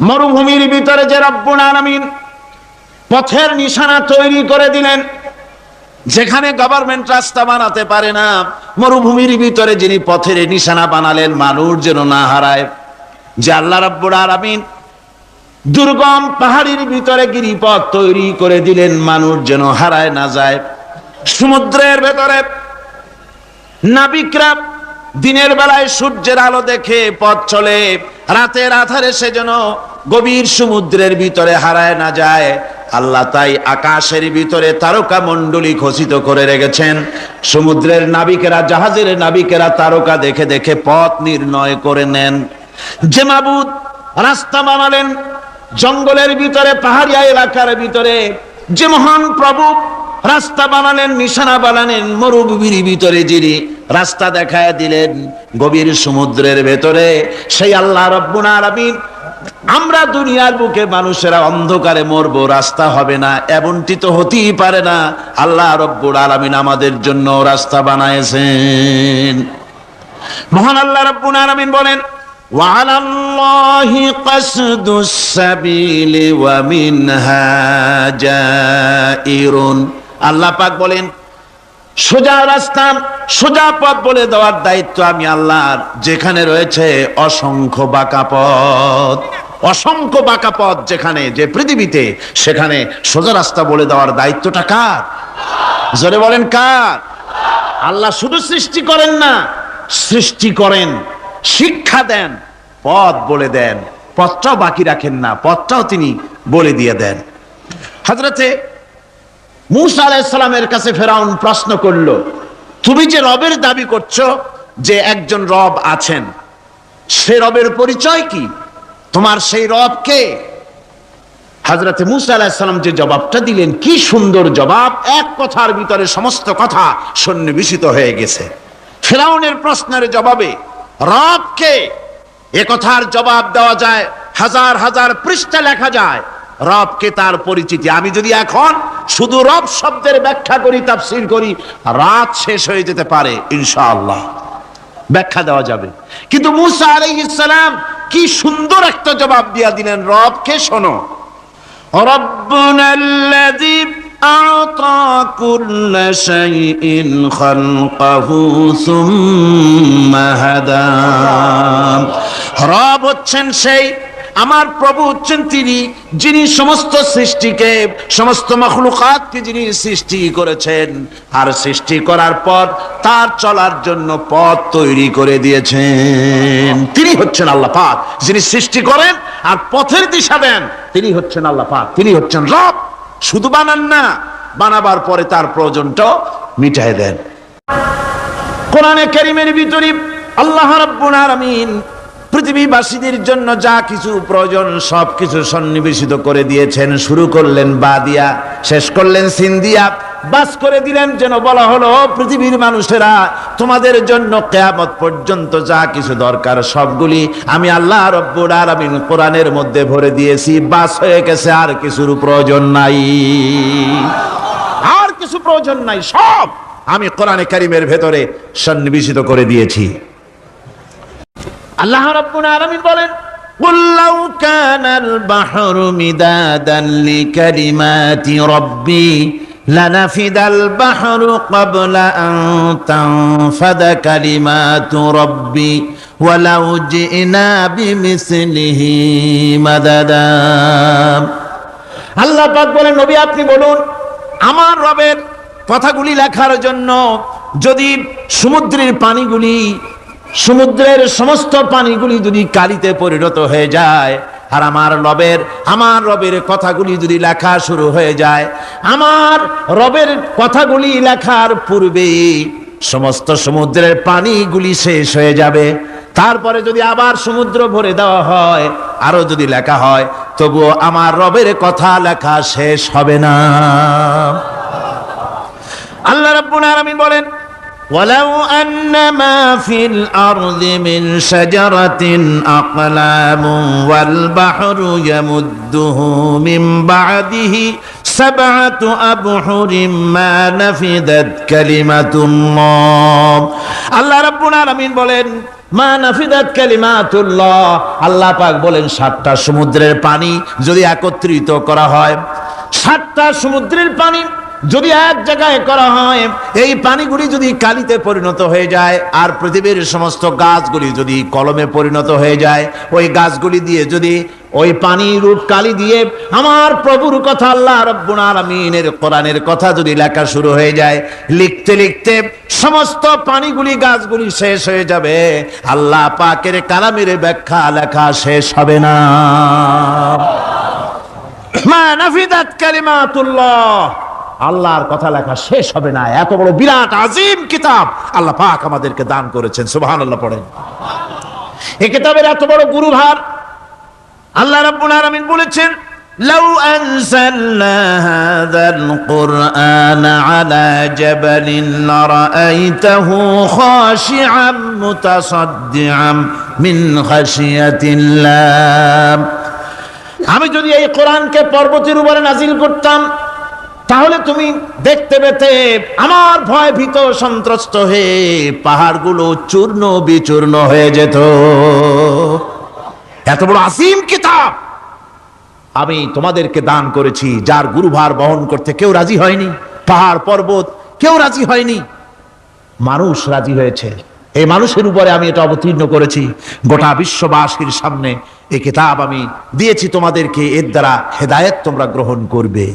মরুভূমির ভিতরে যে রব্বুল আলামিন পথের নিশানা তৈরি করে দিলেন, যেখানে গভর্নমেন্ট রাস্তা বানাতে পারে না, মরুভূমির ভিতরে যিনি পথের নিশানা বানালেন মানুষ যেন না হারায়, যে আল্লাহ রাব্বুল আলামিন দুর্গম পাহাড়ির ভিতরে গিরিপথ তৈরি করে দিলেন মানুষ যেন হারায় না যায়। সমুদ্রের ভেতরে নাবিকরা দিনের বেলায় সূর্যের আলো দেখে পথ চলে, রাতের আধারে সে যেন গভীর সমুদ্রের ভিতরে হারায় না যায়। আল্লাহ তাই আকাশের ভিতরে তারকা মণ্ডলী খচিত করে রেখেছেন। সমুদ্রের নাবিকেরা, জাহাজের নাবিকেরা তারকা দেখে দেখে পথ নির্ণয় করে নেন। যে মাবুদ রাস্তা বানালেন জঙ্গলের ভিতরে, পাহাড়িয়া এলাকার ভিতরে, যে মহান প্রভু রাস্তা বানালেন, নিশানা বানালেন মরুভূমির ভিতরে, যিনি রাস্তা দেখায় দিলেন গভীর সমুদ্রের ভেতরে, সেই আল্লাহ রব্বুল আলামিন আমরা দুনিয়ার বুকে মানুষেরা অন্ধকারে মরবো, রাস্তা হবে না, এমনটি তো হতেই পারে না। আল্লাহ রব্বুল আলামিন আমাদের জন্য রাস্তা বানাইছেন। মহান আল্লাহ রব্বুল আলামিন বলেন, وعلى الله قصد السبيل ومنها جائر। আল্লাহ পাক বলেন সোজা রাস্তা, সোজা পথ বলে দেওয়ার দায়িত্ব আমি আল্লাহর। যেখানে রয়েছে অসংখ্য বাঁকা পথ, অসংখ্য বাঁকা পথ যেখানে, যে পৃথিবীতে, সেখানে সোজা রাস্তা বলে দেওয়ার দায়িত্বটা কার? জোরে বলেন কার? আল্লাহ শুধু সৃষ্টি করেন না, সৃষ্টি করেন, শিক্ষা দেন, পথ বলে দেন, পথটাও বাকি রাখেন না, পথটাও তিনি বলে দিয়ে দেন। হযরতে মূসা আলাইহিস সালামের কাছে ফেরাউন প্রশ্ন করলো, তুমি যে রবের দাবি করছো, যে একজন রব আছেন, সে রবের পরিচয় কি? তোমার সেই রব কে? হযরতে মূসা আলাইহিস সালাম যে জবাবটা দিলেন, কি সুন্দর জবাব! এক কথার ভিতরে সমস্ত কথা সন্নিবেশিত হয়ে গেছে। ফেরাউনের প্রশ্নের জবাবে রব কে, এ কথার জবাব দেওয়া যায়, হাজার হাজার পৃষ্ঠা লেখা যায়। রবকে, তার পরিচিতি। আমি যদি এখন শুধু রব শব্দের ব্যাখ্যা করি, তাফসীর করি, রাত শেষ হয়ে যেতে পারে, ইনশাআল্লাহ ব্যাখ্যা দেওয়া যাবে। কিন্তু মূসা আলাইহিস সালাম কি সুন্দর একটা জবাব দিয়া দিলেন রবকে। শোনো, রব্বুনাল্লাযী আ'তা কুল্লা শাইইন খালকাহু সুম্মা হাদা। রব হচ্ছেন সেই, আমার প্রভু হচ্ছেন তিনি, যিনি সমস্ত সৃষ্টিকে, সমস্ত মাখলুকাতকে যিনি সৃষ্টি করেছেন, আর সৃষ্টি করার পর তার চলার জন্য পথ তৈরি করে দিয়েছেন। তিনি হচ্ছেন আল্লাহ পাক, যিনি সৃষ্টি করেন আর পথের দিশা দেন। তিনি হচ্ছেন আল্লাহ পাক, তিনি হচ্ছেন রব। শুধু বানান না, বানাবার পরে তার প্রয়োজনটাও মিটায় দেন। কোরআনে কারীমের ভিতরে আল্লাহ রাব্বুল আলামিন পৃথিবীবাসীদের জন্য যা কিছু প্রয়োজন সবকিছু সন্নিবেশিত করে দিয়েছেন। শুরু করলেন বা দিয়া, শেষ করলেন সিন দিয়া, বাস করে দিলেন যেন বলা হলো, পৃথিবীর মানুষেরা, তোমাদের জন্য কিয়ামত পর্যন্ত যা কিছু দরকার সবগুলি আমি আল্লাহ রাব্বুল আলামিন কোরআনের মধ্যে ভরে দিয়েছি। বাস হয়ে গেছে, আর কিছুর প্রয়োজন নাই, আর কিছু প্রয়োজন নাই, সব আমি কোরআনে কারীমের ভেতরে সন্নিবেশিত করে দিয়েছি। আল্লাহ রাব্বুল আলামিন বলেন, কুল লাউ কানাল বাহরু মিদাদান লিকালিমাতি রাব্বি লানাফিদাল বাহরু ক্বাবলা আন তানফাদা কালিমাতু রাব্বি ওয়ালাউ জিনা বিমিসলিহি মাদাদা। আল্লাহ পাক বলেন, নবী আপনি বলুন, আমার রবের কথাগুলি লেখার জন্য যদি সমুদ্রের পানিগুলি, সমুদ্রের সমস্ত পানিগুলি যদি কালিতে পরিণত হয়ে যায়, আর আমার রবের কথাগুলি যদি লেখা শুরু হয়ে যায়, আমার রবের কথাগুলি লেখার পূর্বে সমস্ত সমুদ্রের পানিগুলি শেষ হয়ে যাবে। তারপরে যদি আবার সমুদ্র ভরে দেওয়া হয়, আরো যদি লেখা হয়, তবুও আমার রবের কথা লেখা শেষ হবে না। আল্লাহ রাব্বুল আলামিন বলেন, ওয়ালাউ আন্না মা ফিল আরদি মিন শাজারাতিন আকলামুন ওয়াল বাহরু ইয়ামুদ্দুহু মিন বা'দিহি সাবআতু আবহুরিম মা নাফিদাত কালিমাতুল্লাহ। আল্লাহ রাব্বুল আলামিন বলেন, মা নাফিদাত কালিমাতুল্লাহ, আল্লাহ পাক বলেন 7টা সমুদ্রের পানি যদি একত্রিত করা হয়, 7টা সমুদ্রের পানি যদি এক জায়গায় করা হয়, এই পানিগুলি যদি কালিতে পরিণত হয়ে যায়, আর পৃথিবীর সমস্ত গাছগুলি যদি কলমে পরিণত হয়ে যায়, ওই গাছগুলি দিয়ে যদি ওই পানি রূপ কালি দিয়ে আমার প্রভুর কথা আল্লাহ রাব্বুল আলামিনের কোরআনের কথা যদি লেখা শুরু হয়ে যায়, লিখতে লিখতে সমস্ত পানিগুলি গাছগুলি শেষ হয়ে যাবে, আল্লাহ পাকের কালামের ব্যাখ্যা লেখা শেষ হবে না। মা নাফিদাত কালিমাতুল্লাহ, আল্লাহর কথা লেখা শেষ হবে না। এত বড় বিরাট আজিম কিতাব আল্লাহ পাক আমাদেরকে দান করেছেন, সুবহানাল্লাহ পড়েন। এই কিতাবের এত বড় গুরুভার আল্লাহ রাব্বুল আলামিন বলেছেন, লাউ আনজালনা হাযাল কুরআন আলা জাবালিন লারাআইতাহু খাশিআম মুতাসাদ্দিআম মিন খাশিয়াতিল্লাহ। আমি যদি এই কোরআনকে পর্বতের উপরে নাজিল করতাম, তাহলে তুমি দেখতে পেতে আমার ভয় ভীত সন্ত্রস্ত হয়ে পাহাড়গুলো চূর্ণ বিচূর্ণ হয়ে যেত। এত বড় আসিম কিতাব আমি তোমাদেরকে দান করেছি, যার গুরুভার বহন করতে কেউ রাজি হয়নি, পাহাড় পর্বত কেউ রাজি হয়নি, মানুষ রাজি হয়েছে। এই মানুষের উপরে আমি এটা অবতীর্ণ করেছি, গোটা বিশ্ববাসীর সামনে এই কিতাব আমি দিয়েছি তোমাদেরকে, এর দ্বারা হেদায়েত তোমরা গ্রহণ করবে।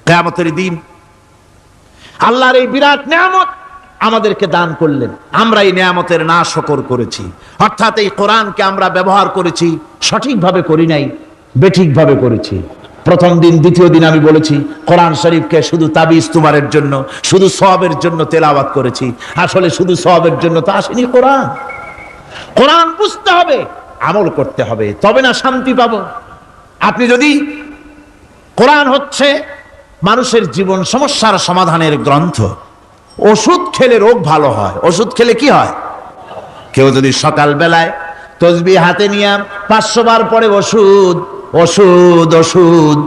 কিয়ামতের দিন আল্লাহর এই বিরাট নিয়ামত আমাদেরকে দান করলেন, আমরা এই নিয়ামতের নাশকর করেছি, অর্থাৎ এই কোরআনকে আমরা ব্যবহার করেছি সঠিকভাবে করি নাই, বেঠিকভাবে করেছি। প্রথম দিন দ্বিতীয় দিন আমি বলেছি কোরআন শরীফকে শুধু তাবিজ তুমারের জন্য, শুধু সওয়াবের জন্য তেলাওয়াত করেছি। আসলে শুধু সওয়াবের জন্য তো আসেনি কোরআন। কোরআন বুঝতে হবে, আমল করতে হবে, তবে না শান্তি পাবো। আপনি যদি কোরআন হচ্ছে মানুষের জীবন সমস্যার সমাধানের গ্রন্থ, ওষুধ খেলে রোগ ভালো হয়। ওষুধ খেলে কি হয়? কেউ যদি সকাল বেলায় তসবিহ হাতে নিয়ে 500 বার পড়ে ওষুধ ওষুধ ওষুধ,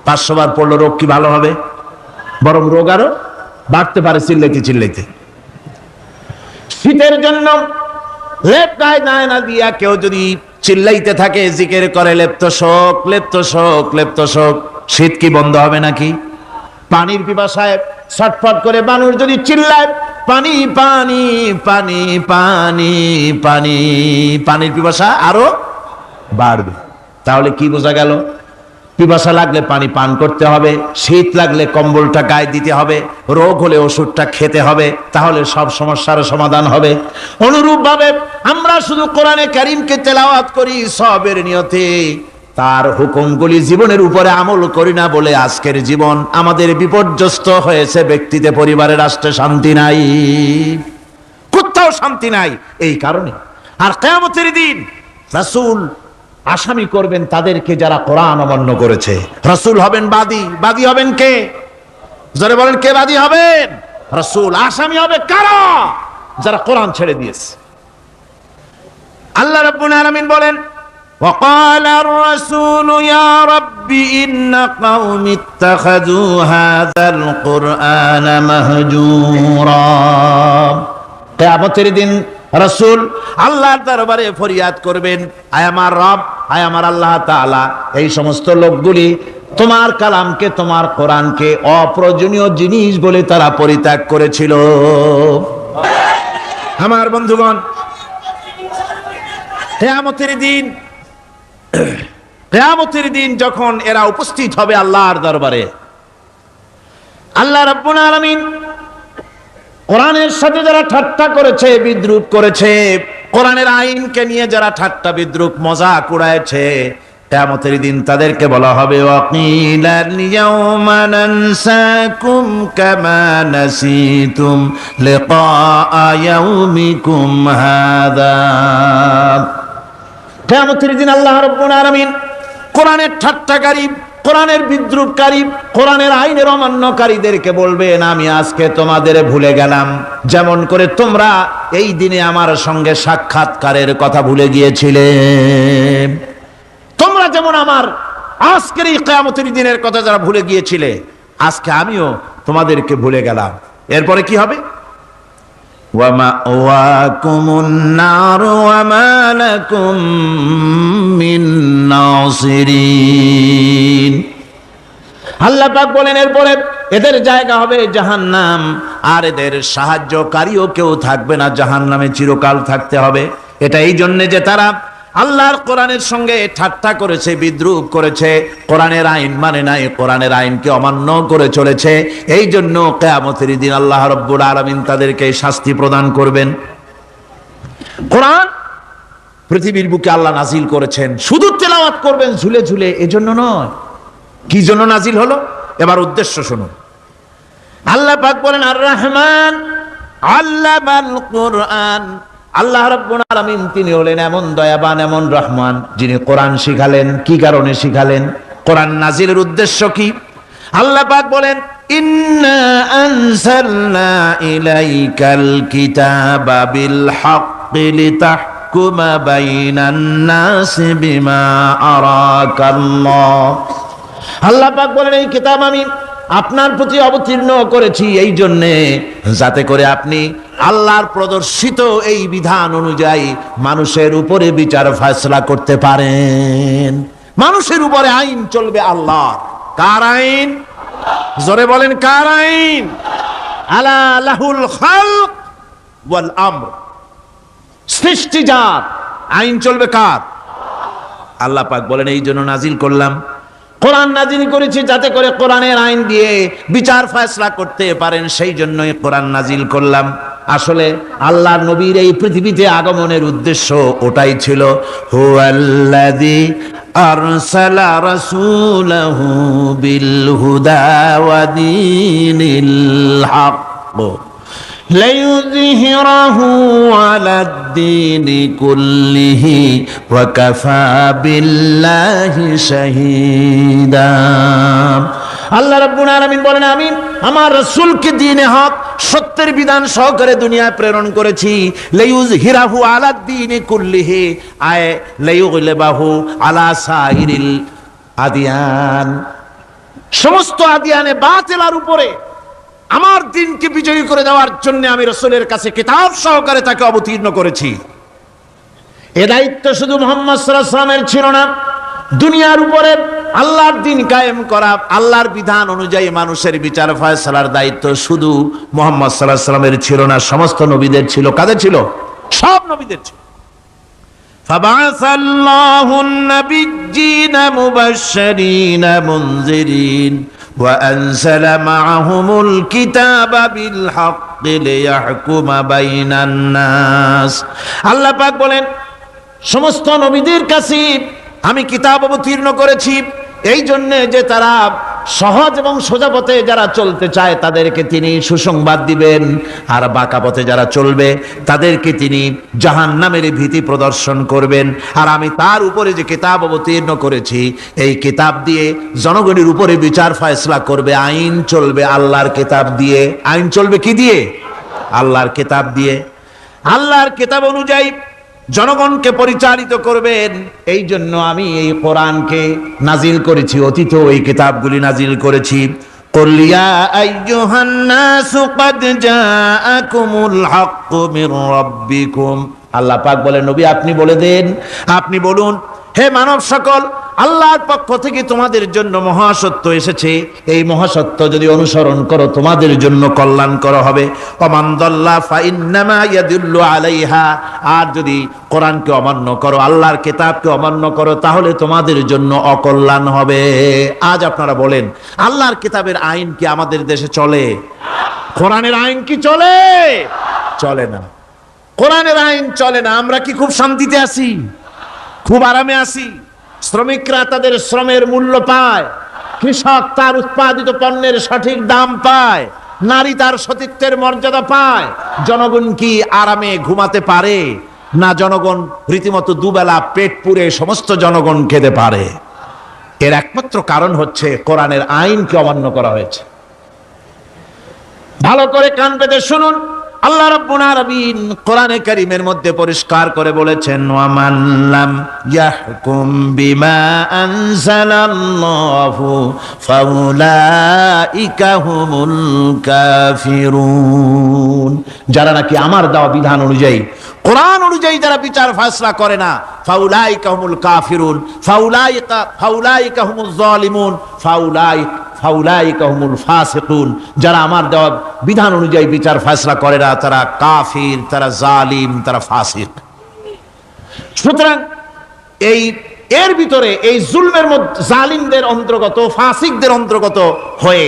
500 বার পড়লো, রোগ কি ভালো হবে? বরং রোগ আরো বাড়তে পারে চিল্লাইতে চিল্লাইতে। শীতের জন্য লেপ গায়ে দায় না দিয়া কেউ যদি চিল্লাইতে থাকে, জিকির করে লেপ্ত শোক লেপ্ত শোক লেপ্ত শোক, শীত কি বন্ধ হবে নাকি? পানির পিপাসায় ছটফট করে মানুষ যদি চিল্লায় পানি পানি পানি পানি পানি, পানির পিপাসা আরো বাড়বে। তাহলে কি বোঝা গেল? পিপাসা লাগলে পানি পান করতে হবে, শীত লাগলে কম্বলটা গায়ে দিতে হবে, রোগ হলে ওষুধটা খেতে হবে, তাহলে সব সমস্যার সমাধান হবে। অনুরূপ ভাবে আমরা শুধু কোরআনে কারীমকে তেলাওয়াত করি সওয়াবের নিয়তে, তার হুকুমগুলি জীবনের উপরে আমল করি না বলে আজকের জীবন আমাদের বিপর্যস্ত হয়েছে। ব্যক্তিতে, পরিবারে, রাষ্ট্রে শান্তি নাই, কোথাও শান্তি নাই এই কারণে। আর কিয়ামতের দিন রাসূল আসামি করবেন তাদেরকে যারা কোরআন অমান্য করেছে। রাসূল হবেন বাদী। বাদী হবেন কে? যারা বলেন কে বাদী হবেন? রাসূল। আসামি হবে কারা? যারা কোরআন ছেড়ে দিয়েছে। আল্লাহ রাব্বুল আলামিন বলেন, وقال الرسول يا رب إن قوم اتخذوا هذا القرآن مهجورا। কিয়ামতের দিন রাসূল আল্লাহর দরবারে ফরিয়াদ করবেন, আয় আমার রব, আয় আমার আল্লাহ তাআলা, এই সমস্ত লোকগুলি তোমার কালামকে, তোমার কোরআনকে অপ্রয়োজনীয় জিনিস বলে তারা পরিত্যাগ করেছিল। আমার বন্ধুগণ, কিয়ামতের দিন যখন এরা উপস্থিত হবে আল্লাহর দরবারে, আল্লাহ রাব্বুল আলামিন কোরআনের সাথে যারা ঠাট্টা করেছে, বিদ্রুপ করেছে, কোরআনের আইনকে নিয়ে যারা ঠাট্টা বিদ্রুপ মজাক উড়াইছে, কিয়ামতের দিন তাদেরকে বলা হবে ওয়াকিলাল ইয়াউমা নানসাকুম কামা নাসিতুম লিকা ইয়াউমিকুম হাযা। কিয়ামতের দিন আল্লাহ রাব্বুল আলামিন কোরআনের ঠাট্টাকারী, কোরআনের বিদ্রুপকারী, কোরআনের আইনের অমান্যকারীদেরকে বলবেন, আমি আজকে তোমাদের ভুলে গেলাম, যেমন করে তোমরা এই দিনে আমার সঙ্গে সাক্ষাৎকারের কথা ভুলে গিয়েছিলে। তোমরা যেমন আমার আজকের এই কিয়ামতের দিনের কথা যারা ভুলে গিয়েছিলে, আজকে আমিও তোমাদেরকে ভুলে গেলাম। এরপরে কি হবে? ওয়া মাওয়াকুমুন নার ওয়া মা লাকুম মিন নাসিরিন। আল্লাহ পাক বলেন এরপরে এদের জায়গা হবে জাহান্নাম, আর এদের সাহায্যকারীও কেউ থাকবে না, জাহান্নামে চিরকাল থাকতে হবে। এটা এই জন্য যে তারা আল্লাহর কোরআনের সঙ্গে ঠাট্টা করেছে, বিদ্রুপ করেছে, কোরআনের আইন মানে নাই, কোরআনের আইনকে অমান্য করে চলেছে। এই জন্য কিয়ামতের দিন আল্লাহ রাব্বুল আলামিন তাদেরকে শাস্তি প্রদান করবেন। কোরআন পৃথিবীর বুকে আল্লাহ নাজিল করেছেন, শুধু তেলাওয়াত করবেন ঝুলে ঝুলে, এজন্য নয়। কি জন্য নাজিল হলো? এবার উদ্দেশ্য শুনুন। আল্লাহ পাক বলেন আর রহমান আল্লামাল কোরআন। আল্লাহ রাব্বুল আলামিন তিনি হলেন এমন দয়াবান, এমন রহমান, যিনি কোরআন শিখালেন। কি কারণে শিখালেন? কোরআন নাজিলের উদ্দেশ্য কি? আল্লাহ পাক বলেন ইন্না আনজালনা ইলাইকাল কিতাবা বিল হাক্কি লিতাহকুমা বাইনান নাসি বিমা আরাকাল্লাহ। আল্লাহ পাক বলেন এই কিতাব আমি আপনার প্রতি অবতীর্ণ করেছি এই জন্যে যাতে করে আপনি আল্লাহর প্রদর্শিত এই বিধান অনুযায়ী মানুষের উপরে বিচার ফয়সালা করতে পারেন। মানুষের উপরে আইন চলবে আল্লাহ। কার আইন? জোরে বলেন কার আইন? আলা লাহুল খালক ওয়াল আমর। সৃষ্টিজাত আইন চলবে কার? আল্লাহ পাক বলেন এই জন্য নাজিল করলাম, কোরআন নাজিল করেছি যাতে করে কোরআনের আইন দিয়ে বিচার ফয়সালা করতে পারেন, সেই জন্যই কোরআন নাজিল করলাম। আসলে আল্লাহর নবীর এই পৃথিবীতে আগমনের উদ্দেশ্য ওটাই ছিল। হুয়াল্লাযী আরসালা রাসূলাহু বিল হুদা ওয়া দীনিল হক লিইয়ুযহিরাহু আলাদ-দীনি কুল্লিহি ওয়া কাফা বিল্লাহি শাহীদা। আল্লাহ রাব্বুল আলামিন বলেন আমি আমার রাসূলকে দ্বীনে হক সত্যের বিধান সহকারে দুনিয়ায় প্রেরণ করেছি। লিইয়ুযহিরাহু আলাদ-দীনি কুল্লিহি আয় লিইয়ুগলিবাহু আলা সাইরিল আদিয়ান। সমস্ত আদিয়ানে বাতিলের উপরে আমার দিনকে বিজয়ী করে দেওয়ার জন্য আমি রাসূলের কাছে কিতাব সহকারে তাকে অবতীর্ণ করেছি। এ দায়িত্ব শুধু মুহাম্মদ সাল্লাল্লাহু আলাইহি ওয়াসাল্লামের ছিল না, দুনিয়ার উপরে আল্লাহর দিন কায়েম করা, আল্লাহর বিধান অনুযায়ী মানুষের বিচার ফয়সালার দায়িত্ব শুধু মুহাম্মদ সাল্লাল্লাহু আলাইহি ওয়াসাল্লামের ছিল না, সমস্ত নবীদের ছিল। কাদের ছিল? সব নবীদের ছিল। ফাবাআসাল্লাহু আন-নাবিয়্যিনা মুবাশশিরিনা মুনযিরিন وأنزل معهم الكتاب بالحق ليحكم بين الناس। আল্লাহ পাক বলেন সমস্ত নবীদের কাছে আমি কিতাব অবতীর্ণ করেছি এই জন্য যে তারা সহজ এবং সোজা পথে যারা চলতে চায় তাদেরকে তিনি সুসংবাদ দিবেন, আর বাঁকা পথে যারা চলবে তাদেরকে তিনি জাহান্নামের ভীতি প্রদর্শন করবেন। আর আমি তার উপরে যে কিতাব অবতীর্ণ করেছি এই কিতাব দিয়ে জনগণের উপরে বিচার ফয়সালা করবে, আইন চলবে আল্লাহর কিতাব দিয়ে। আইন চলবে কি দিয়ে? আল্লাহর কিতাব দিয়ে। আল্লাহর কিতাব অনুযায়ী জনগণকে পরিচালিত করবেন। এই জন্য আমি এই কোরআনকে নাজিল করেছি, অতীত এই কিতাবগুলি নাজিল করেছি। কুল ইয়া আইয়ুহান নাসু ক্বাদ জাআকুমুল হাক্কু মির রাব্বিকুম। আল্লাহ পাক বলেন নবী আপনি বলে দেন, আপনি বলুন হে মানব সকল, আল্লাহর পক্ষ থেকে তোমাদের জন্য মহাসত্য এসেছে। এই মহাসত্য যদি অনুসরণ করো তোমাদের জন্য কল্যাণকর হবে। ওমান দাল্লা ফাইন্নামা ইয়াদুল্লু আলাইহা। আর যদি কোরআনকে অমান্য করো, আল্লাহর কিতাবকে অমান্য করো, তাহলে তোমাদের জন্য অকল্যাণ হবে। আজ আপনারা বলেন আল্লাহর কিতাবের আইন কি আমাদের দেশে চলে? কোরআনের আইন কি চলে? চলে না। কোরআনের আইন চলে না। আমরা কি খুব শান্তিতে আছি? খুব আরামে আছি? শ্রমিকরা তাদের শ্রমের মূল্য পায়, কৃষক তার উৎপাদিত পণ্যের সঠিক দাম পায়, নারী তার সতীত্বের মর্যাদা পায়। জনগণ কি আরামে ঘুমাতে পারে? না, জনগণ রীতিমতো দুবেলা পেট পুরে সমস্ত জনগণ খেতে পারে। এর একমাত্র কারণ হচ্ছে কোরআনের আইনকে অমান্য করা হয়েছে। ভালো করে কান পেতে শুনুন, আল্লাহ রাব্বুল আলামিন কোরআনে কারীমের মধ্যে পরিষ্কার করে বলেছেন, ওয়া মান লাম ইয়াহকুম বিমা আনজালাল্লাহু ফাউলাইকা হুমুল কাফিরুন। যারা নাকি আমার দেওয়া বিধান অনুযায়ী, কোরআন অনুযায়ী যারা বিচার ফয়সালা করে না, ফাউলাইকা হুমুল কাফিরুন, ফাউলাইকা হুমুজ জালিমুন, ফাউলাইকা হুমুল ফাসিকুন। যারা আমার দেওয়া বিধান অনুযায়ী বিচার ফয়সালা করে না, তারা কাফির, তারা জালিম, তারা ফাসিক। সুতরাং এর ভিতরে এই জুলমের মধ্যে জালিমদের অন্তর্গত, ফাসিকদের অন্তর্গত হয়ে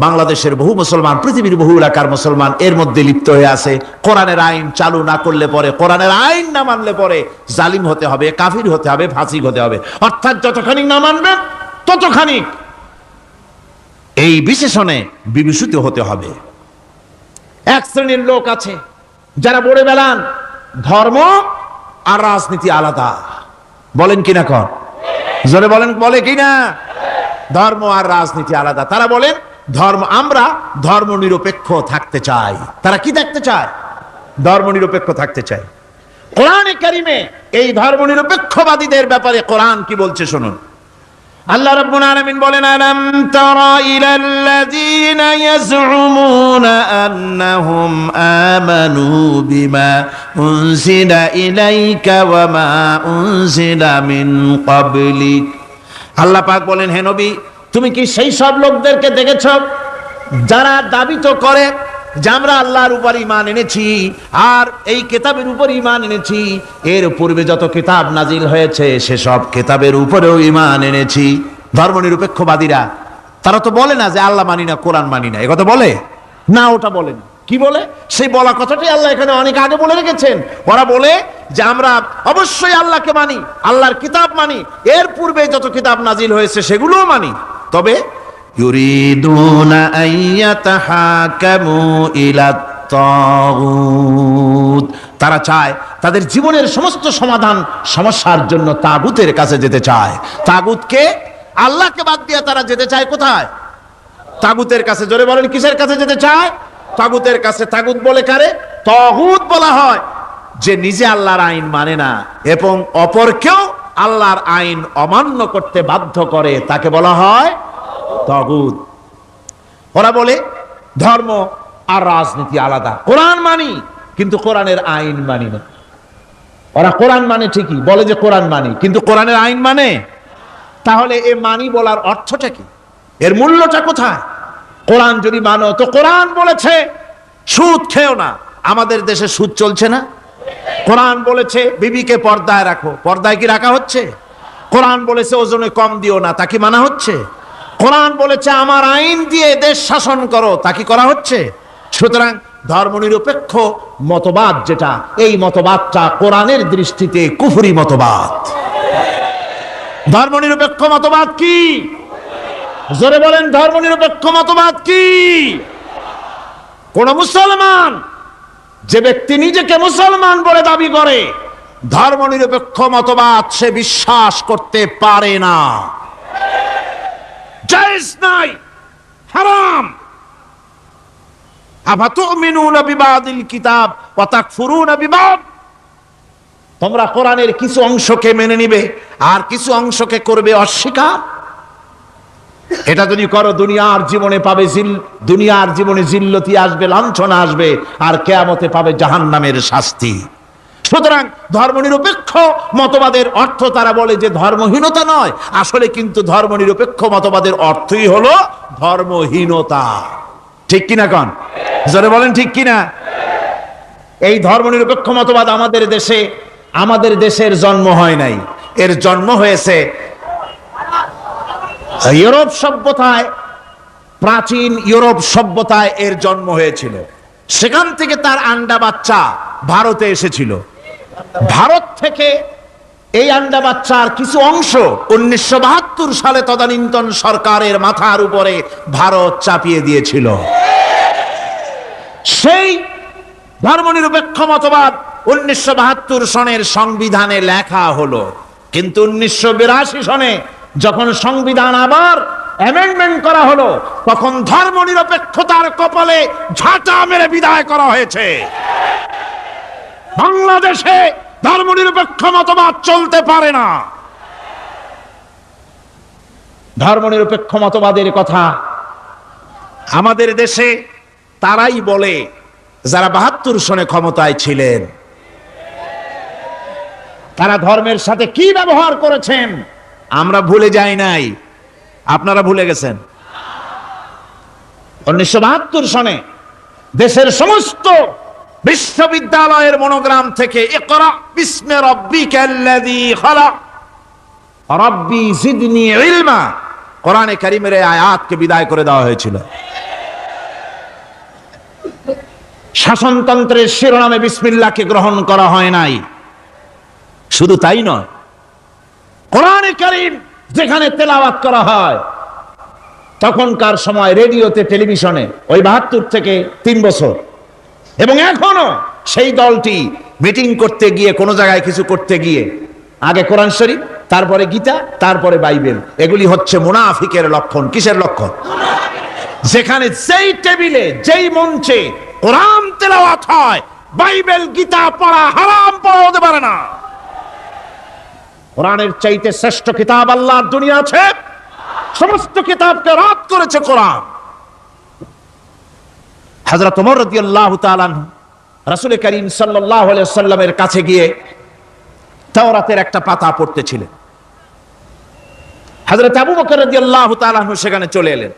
বাংলাদেশের বহু মুসলমান, পৃথিবীর বহু এলাকার মুসলমান এর মধ্যে লিপ্ত হয়ে আছে। কোরআনের আইন চালু না করলে পরে, কোরআনের আইন না মানলে পরে জালিম হতে হবে, কাফির হতে হবে, ফাসিক হতে হবে। অর্থাৎ যতখানি না মানবেন ততখানি এই বিশেষণে বিভূষিত হতে হবে। এক শ্রেণীর লোক আছে যারা বলে বেড়ান ধর্ম আর রাজনীতি আলাদা। বলেন কিনা, কর জোরে বলেন, বলে কিনা? ধর্ম আর রাজনীতি আলাদা। তারা বলেন আমরা ধর্ম নিরপেক্ষ থাকতে চাই। তারা কি থাকতে চায়? ধর্ম নিরপেক্ষ থাকতে চায়। কোরআনে কারিমে এই ধর্ম নিরপেক্ষবাদীদের ব্যাপারে কোরআন কি বলছে শুনুন। আল্লাহ রাব্বুল আলামিন বলেন, আলাম তারা ইলাল্লাযীনা ইয়াজউমুনা আন্নাহুম আমানু বিমা উনজিলা ইলাইকা ওয়া মা উনজিলা মিন ক্বাবলিক। আল্লাহ পাক বলেন, হে নবী, তুমি কি সেই সব লোকদেরকে দেখেছ যারা দাবি তো করে যে আমরা আল্লাহর উপর ঈমান এনেছি আর এই কিতাবের উপর ঈমান এনেছি, এর পূর্বে যত কিতাব নাজিল হয়েছে সেসব কিতাবের উপরেও ঈমান এনেছি। ধর্ম নিরপেক্ষবাদীরা তারা তো বলে না যে আল্লাহ মানি না, কোরআন মানি না, একথা বলে না, ওটা বলে না। কি বলে? সেই বলা কথাটাই আল্লাহ এখানে অনেক আগে বলে রেখেছেন। ওরা বলে যে আমরা অবশ্যই আল্লাহকে মানি, আল্লাহর কিতাব মানি, এর পূর্বে যত কিতাব নাজিল হয়েছে সেগুলোও মানি, তবে ইউরিদুনা আইয়াতাহাকামু ইলাত তাগুত, তারা চায় তাদের জীবনের সমস্ত সমাধান সমস্যার জন্য তাগুতের কাছে যেতে চায়। তাগুতকে, আল্লাহকে বাদ দিয়ে তারা যেতে চায় কোথায়? তাগুতের কাছে। জোরে বলেন, কিসের কাছে যেতে চায়? তাগুতের কাছে। তাগুত বলে কারে? তাগুত বলা হয় যে নিজে আল্লাহর আইন মানে না এবং অপরকেও আল্লাহর আইন অমান্য করতে বাধ্য করে, তাকে বলা হয় তাগুত। ওরা বলে ধর্ম আর রাজনীতি আলাদা। কোরআন মানি কিন্তু কোরআনের আইন মানি না। ওরা কোরআন মানে ঠিকই, বলে যে কোরআন মানি, কিন্তু কোরআনের আইন মানে। তাহলে এ মানি বলার অর্থটা কি? এর মূল্যটা কোথায়? কোরআন যদি মানো তো কোরআন বলেছে সুদ খেও না। আমাদের দেশে সুদ চলছে না? কোরআন বলেছে বিবিকে পর্দায় রাখো, পর্দায় কি রাখা হচ্ছে? কোরআন বলেছে ওজনে কম দিও না, তা কি মানা হচ্ছে? কোরআন বলেছে আমার আইন দিয়ে দেশ শাসন করো, তা কি করা হচ্ছে? সুতরাং ধর্মনিরপেক্ষ মতবাদ যেটা, এই মতবাদটা কোরআনের দৃষ্টিতে কুফরি মতবাদ। ধর্মনিরপেক্ষ মতবাদ কি? জোরে বলেন, ধর্মনিরপেক্ষ মতবাদ কি? কোন মুসলমান, যে ব্যক্তি নিজেকে মুসলমান বলে দাবি করে, ধর্মনিরপেক্ষ মতবাদ সে বিশ্বাস করতে পারে না। জায়েজ নাই, হারাম। আফাতুমিনুনা বিবাদিল কিতাব ওয়া তাকফুরুনা বিবাদ। তোমরা কোরআনের কিছু অংশকে মেনে নিবে আর কিছু অংশকে করবে অস্বীকার। এটা যদি করো দুনিয়ার জীবনে পাবে দুনিয়ার জীবনে জিল্লতি আসবে, লাঞ্ছনা আসবে, আর কিয়ামতে পাবে জাহান্নামের শাস্তি। সুতরাং ধর্মনিরপেক্ষ মতবাদের অর্থ তারা বলে যে ধর্মহীনতা নয়, আসলে কিন্তু ধর্মনিরপেক্ষ মতবাদের অর্থই হলো ধর্মহীনতা। ঠিক কিনা কন? জোরে বলেন ঠিক কিনা? এই ধর্মনিরপেক্ষ মতবাদ আমাদের দেশের জন্ম হয় নাই, এর জন্ম হয়েছে ইউরোপ সভ্যতায়। প্রাচীন ইউরোপ সভ্যতায় এর জন্ম হয়েছিল। সেখান থেকে তার আন্ডা বাচ্চা ভারতে এসেছিল। ভারত থেকে এই আন্ডা বাচ্চার কিছু অংশ 1972 সালে তদানীন্তন সরকারের মাথার উপরে ভারত চাপিয়ে দিয়েছিল। সেই ধর্মনিরপেক্ষ মতবাদ 1972 সনের সংবিধানে লেখা হলো, কিন্তু 1982 সনে যখন সংবিধান আবার অ্যামেন্ডমেন্ট করা হলো, তখন ধর্মনিরপেক্ষতার কপালে ঝাঁটা মেরে বিদায় করা হয়েছে। বাংলাদেশে ধর্মনিরপেক্ষ মতবাদ চলতে পারে না। ধর্মনিরপেক্ষ মতবাদের কথা আমাদের দেশে তারাই বলে যারা ৭২ সনে ক্ষমতায় ছিলেন। তারা ধর্মের সাথে কি ব্যবহার করেছেন আমরা ভুলে যাই নাই, আপনারা ভুলে গেছেন। ১৯৭২ সনে দেশের সমস্ত বিশ্ববিদ্যালয়ের মনোগ্রাম থেকে ইকরা বিস্মি রাব্বিকাল্লাযী খালাক রাব্বি জিদনি ইলমা, কোরআনে কারীমের এই আয়াতকে বিদায় করে দেওয়া হয়েছিল। শাসনতন্ত্রের শিরোনামে বিসমিল্লাহকে গ্রহণ করা হয় নাই। শুধু তাই নয়, কোরআনে কারীম যেখানে তেলাওয়াত করা হয় তখনকার সময় রেডিওতে, টেলিভিশনে, ওই ৭২ থেকে ৩ বছর, এবং এখনো সেই দলটি মিটিং করতে গিয়ে, কোন জায়গায় কিছু করতে গিয়ে আগে কোরআন শরীফ, তারপরে গীতা, তারপরে বাইবেল, এগুলি হচ্ছে মুনাফিকের লক্ষণ। কিসের লক্ষণ? যেখানে যেই টেবিলে, যেই মঞ্চে কোরআন তেলাওয়াত হয়, বাইবেল গীতা পড়া হারাম, পড়া হতে পারে না। কোরআনের চাইতে শ্রেষ্ঠ কিতাব আল্লাহর দুনিয়া আছে? সমস্ত কিতাবকে রদ করেছে কোরআন। হযরত ওমর রাদিয়াল্লাহু তাআলা আনহু রাসূল করিম সাল্লাল্লাহু আলাইহি ওয়াসাল্লামের কাছে গিয়ে তাওরাতের একটা পাতা পড়তেছিলেন। হযরত আবু বকর রাদিয়াল্লাহু তাআলা আনহু সেখানে চলে এলেন।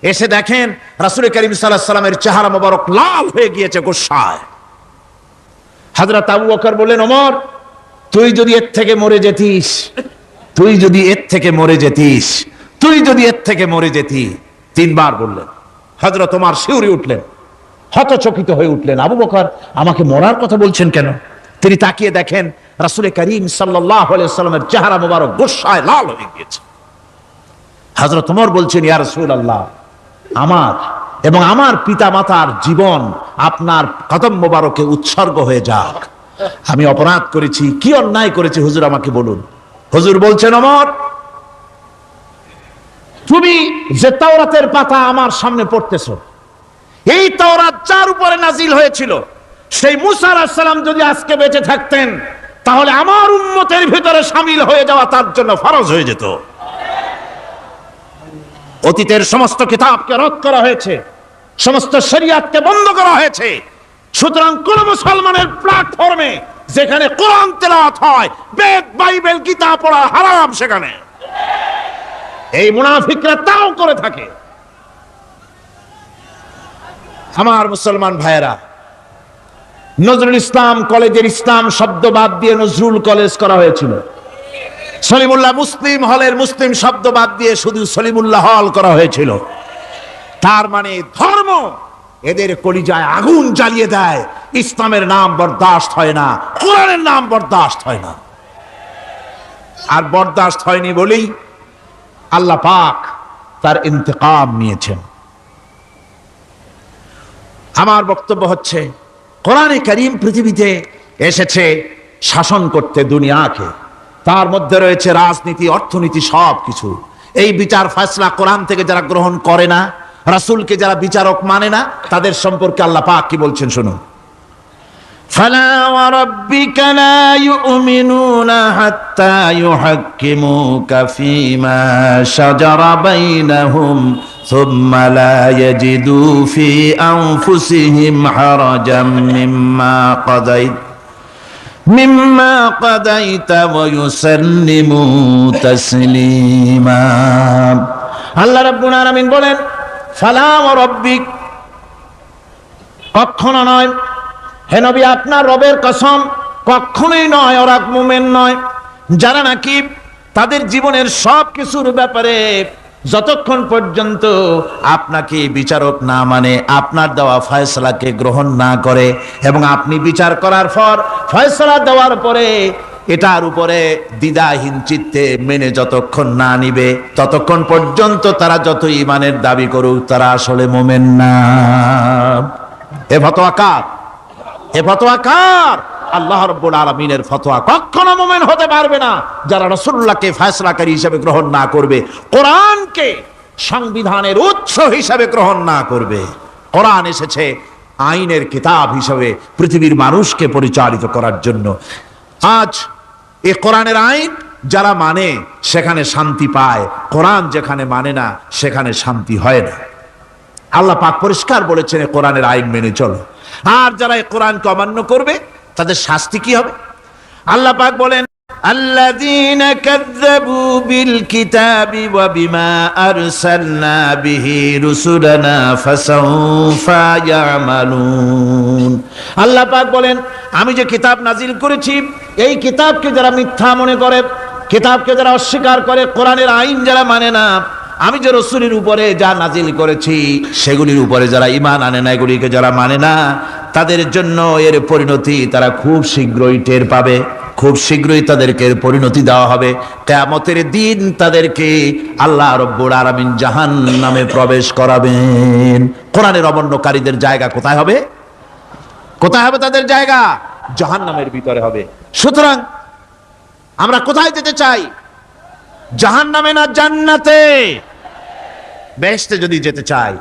এসে দেখেন রাসূল করিম সাল্লাল্লাহু আলাইহি ওয়াসাল্লামের চেহারা মোবারক লাল হয়ে গিয়েছে গোসায়। হযরত আবু বকর বললেন, ওমর, তুই যদি এর থেকে মরে যেতিস, তুই যদি এর থেকে মরে যেতিস, তুই যদি এর থেকে মরে যেতি, ৩ বার বললেন। হযরত ওমর শিউরে উঠলেন, হতচকিত হয়ে উঠলেন। আবু বকর আমাকে মরার কথা বলছেন কেন? তিনি তাকিয়ে দেখেন রাসূল করিম সাল্লাল্লাহু আলাইহি ওয়াসাল্লামের চেহারা মোবারক গোসায় লাল হয়ে গিয়েছে। হযরত ওমর বলছেন, ইয়া রাসূলুল্লাহ, আমার এবং আমার পিতা মাতার জীবন আপনার কদম মোবারকে উৎসর্গ হয়ে যাক। আমি অপরাধ করেছি, কি অন্যায় করেছি হুজুর আমাকে বলুন। হুজুর বলছেন, ওমর, তুমি যে তাওরাতের পাতা আমার সামনে পড়তেছো, এই তাওরাত যার উপরে নাজিল হয়েছিল, সেই মুসা আলাইহিস সালাম যদি আজকে বেঁচে থাকতেন, তাহলে আমার উম্মতের ভিতরে শামিল হয়ে যাওয়া তার জন্য ফরজ হয়ে যেত। অতীতের সমস্ত কিতাবকে রদ করা হয়েছে, সমস্ত শরিয়াতকে বন্ধ করা হয়েছে। সুতরাং কোন মুসলমানের প্ল্যাটফর্মে যেখানে কোরআন তেলাওয়াত হয়, বেদ, বাইবেল, গীতা পড়া হারাম সেখানে। এই মুনাফিকরা তাও করে থাকে। আমার মুসলমান ভাইয়েরা, নজরুল ইসলাম কলেজের ইসলাম শব্দ বাদ দিয়ে নজরুল কলেজ করা হয়েছিল। সলিমুল্লাহ মুসলিম হলের মুসলিম শব্দ বাদ দিয়ে শুধু সলিমুল্লাহ হল করা হয়েছিল। তার মানে ধর্ম এদের কলিজায় আগুন জ্বালিয়ে দেয়। ইসলামের নাম বরদাস্ত হয় না, কোরআনের নাম বরদাস্ত হয় না। আর বরদাস্ত হয়নি বলেই আল্লাহ পাক তার ইন্তেকাম নিয়েছেন। আমার বক্তব্য হচ্ছে, কোরআনে কারীম পৃথিবীতে এসেছে শাসন করতে দুনিয়াকে। তার মধ্যে রয়েছে রাজনীতি, অর্থনীতি, সব কিছু। এই বিচার ফয়সালা কোরআন থেকে যারা গ্রহণ করে না, রাসূলকে যারা বিচারক মানে না, তাদের সম্পর্কে আল্লাহ পাক কি বলছেন শুনুন। ফালা ওয়া রাব্বিকা লা ইউমিনুনা হাত্তা ইউহাক্কিমুকা ফীমা শাজারা বাইনাহুম সুম্মা লা ইয়াজিদু ফী আনফুসিহিম হারাজাম মিম্মা কাদাইতা ওয়া ইউসাল্লিমু তাসলিমা। আল্লাহ রাব্বুল আলামিন বলেন, ফালা ওয়া রাব্বিক, কখনো নয় হে নবী, আপনার রবের কসম, কখনোই নয়। ওরা মুমিন নয় যারা নাকি তাদের জীবনের সব কিছুর ব্যাপারে যতক্ষণ পর্যন্ত আপনাকে বিচারক না মানে, আপনার দেওয়া ফয়সালাকে গ্রহণ না করে, এবং আপনি বিচার করার পর ফয়সালা দেওয়ার পরে এটার উপরে দ্বিধাহীন চিত্তে মেনে যতক্ষণ না নিবে, ততক্ষণ পর্যন্ত তারা যত ঈমানের দাবি করুক, তারা আসলে মুমিন না। এ ফতোয়া কার? এ ফতোয়া কার? আল্লাহ রাব্বুল আলামিনের ফতোয়া। কখনো মুমিন হতে পারবে না যারা রাসূলুল্লাহকে ফয়সালাকারী হিসেবে গ্রহণ না করবে, কোরআনকে সংবিধানের উৎস হিসাবে গ্রহণ না করবে। কোরআন এসেছে আইনের কিতাব হিসাবে পৃথিবীর মানুষকে পরিচালিত করার জন্য। আজ এই কোরআনের আইন যারা মানে সেখানে শান্তি পায়, কোরআন যেখানে মানে না সেখানে শান্তি হয় না। আল্লাহ পাক পরিষ্কার বলেছেন এই কোরআনের আইন মেনে চলো। আর যারা এই কোরআনকে অমান্য করবে তাদের শাস্তি কি হবে? আল্লাহ পাক বলেন, আল্লাযীনা কাযযাবু বিল কিতাবি ওয়া বিমা আরসালনা বিহি রুসুলানা ফাসাউফা ইয়ামালুন। আল্লাহ পাক বলেন, আমি যে কিতাব নাজিল করেছি এই কিতাবকে যারা মিথ্যা মনে করে, কিতাবকে যারা অস্বীকার করে, কোরআনের আইন যারা মানে না, আমি যে রসুলের উপরে যা নাজিল করেছি সেগুলির উপরে যারা ঈমান আনে না, এগুলিকে যারা মানে না, তাদের জন্য এর পরিণতি তারা খুব শীঘ্রই টের পাবে। খুব শীঘ্রই তাদেরকে পরিণতি দেওয়া হবে। কিয়ামতের দিন তাদেরকে আল্লাহ রব্বুল আলামিন জাহান্নামে প্রবেশ করাবেন। কোরআনের অমান্যকারীদের জায়গা কোথায় হবে? কোথায় হবে তাদের জায়গা? জাহান্নামের ভিতরে হবে। সুতরাং আমরা কোথায় যেতে চাই? জাহান্নামে না জান্নাতে? বেহেশতে যদি যেতে চাই,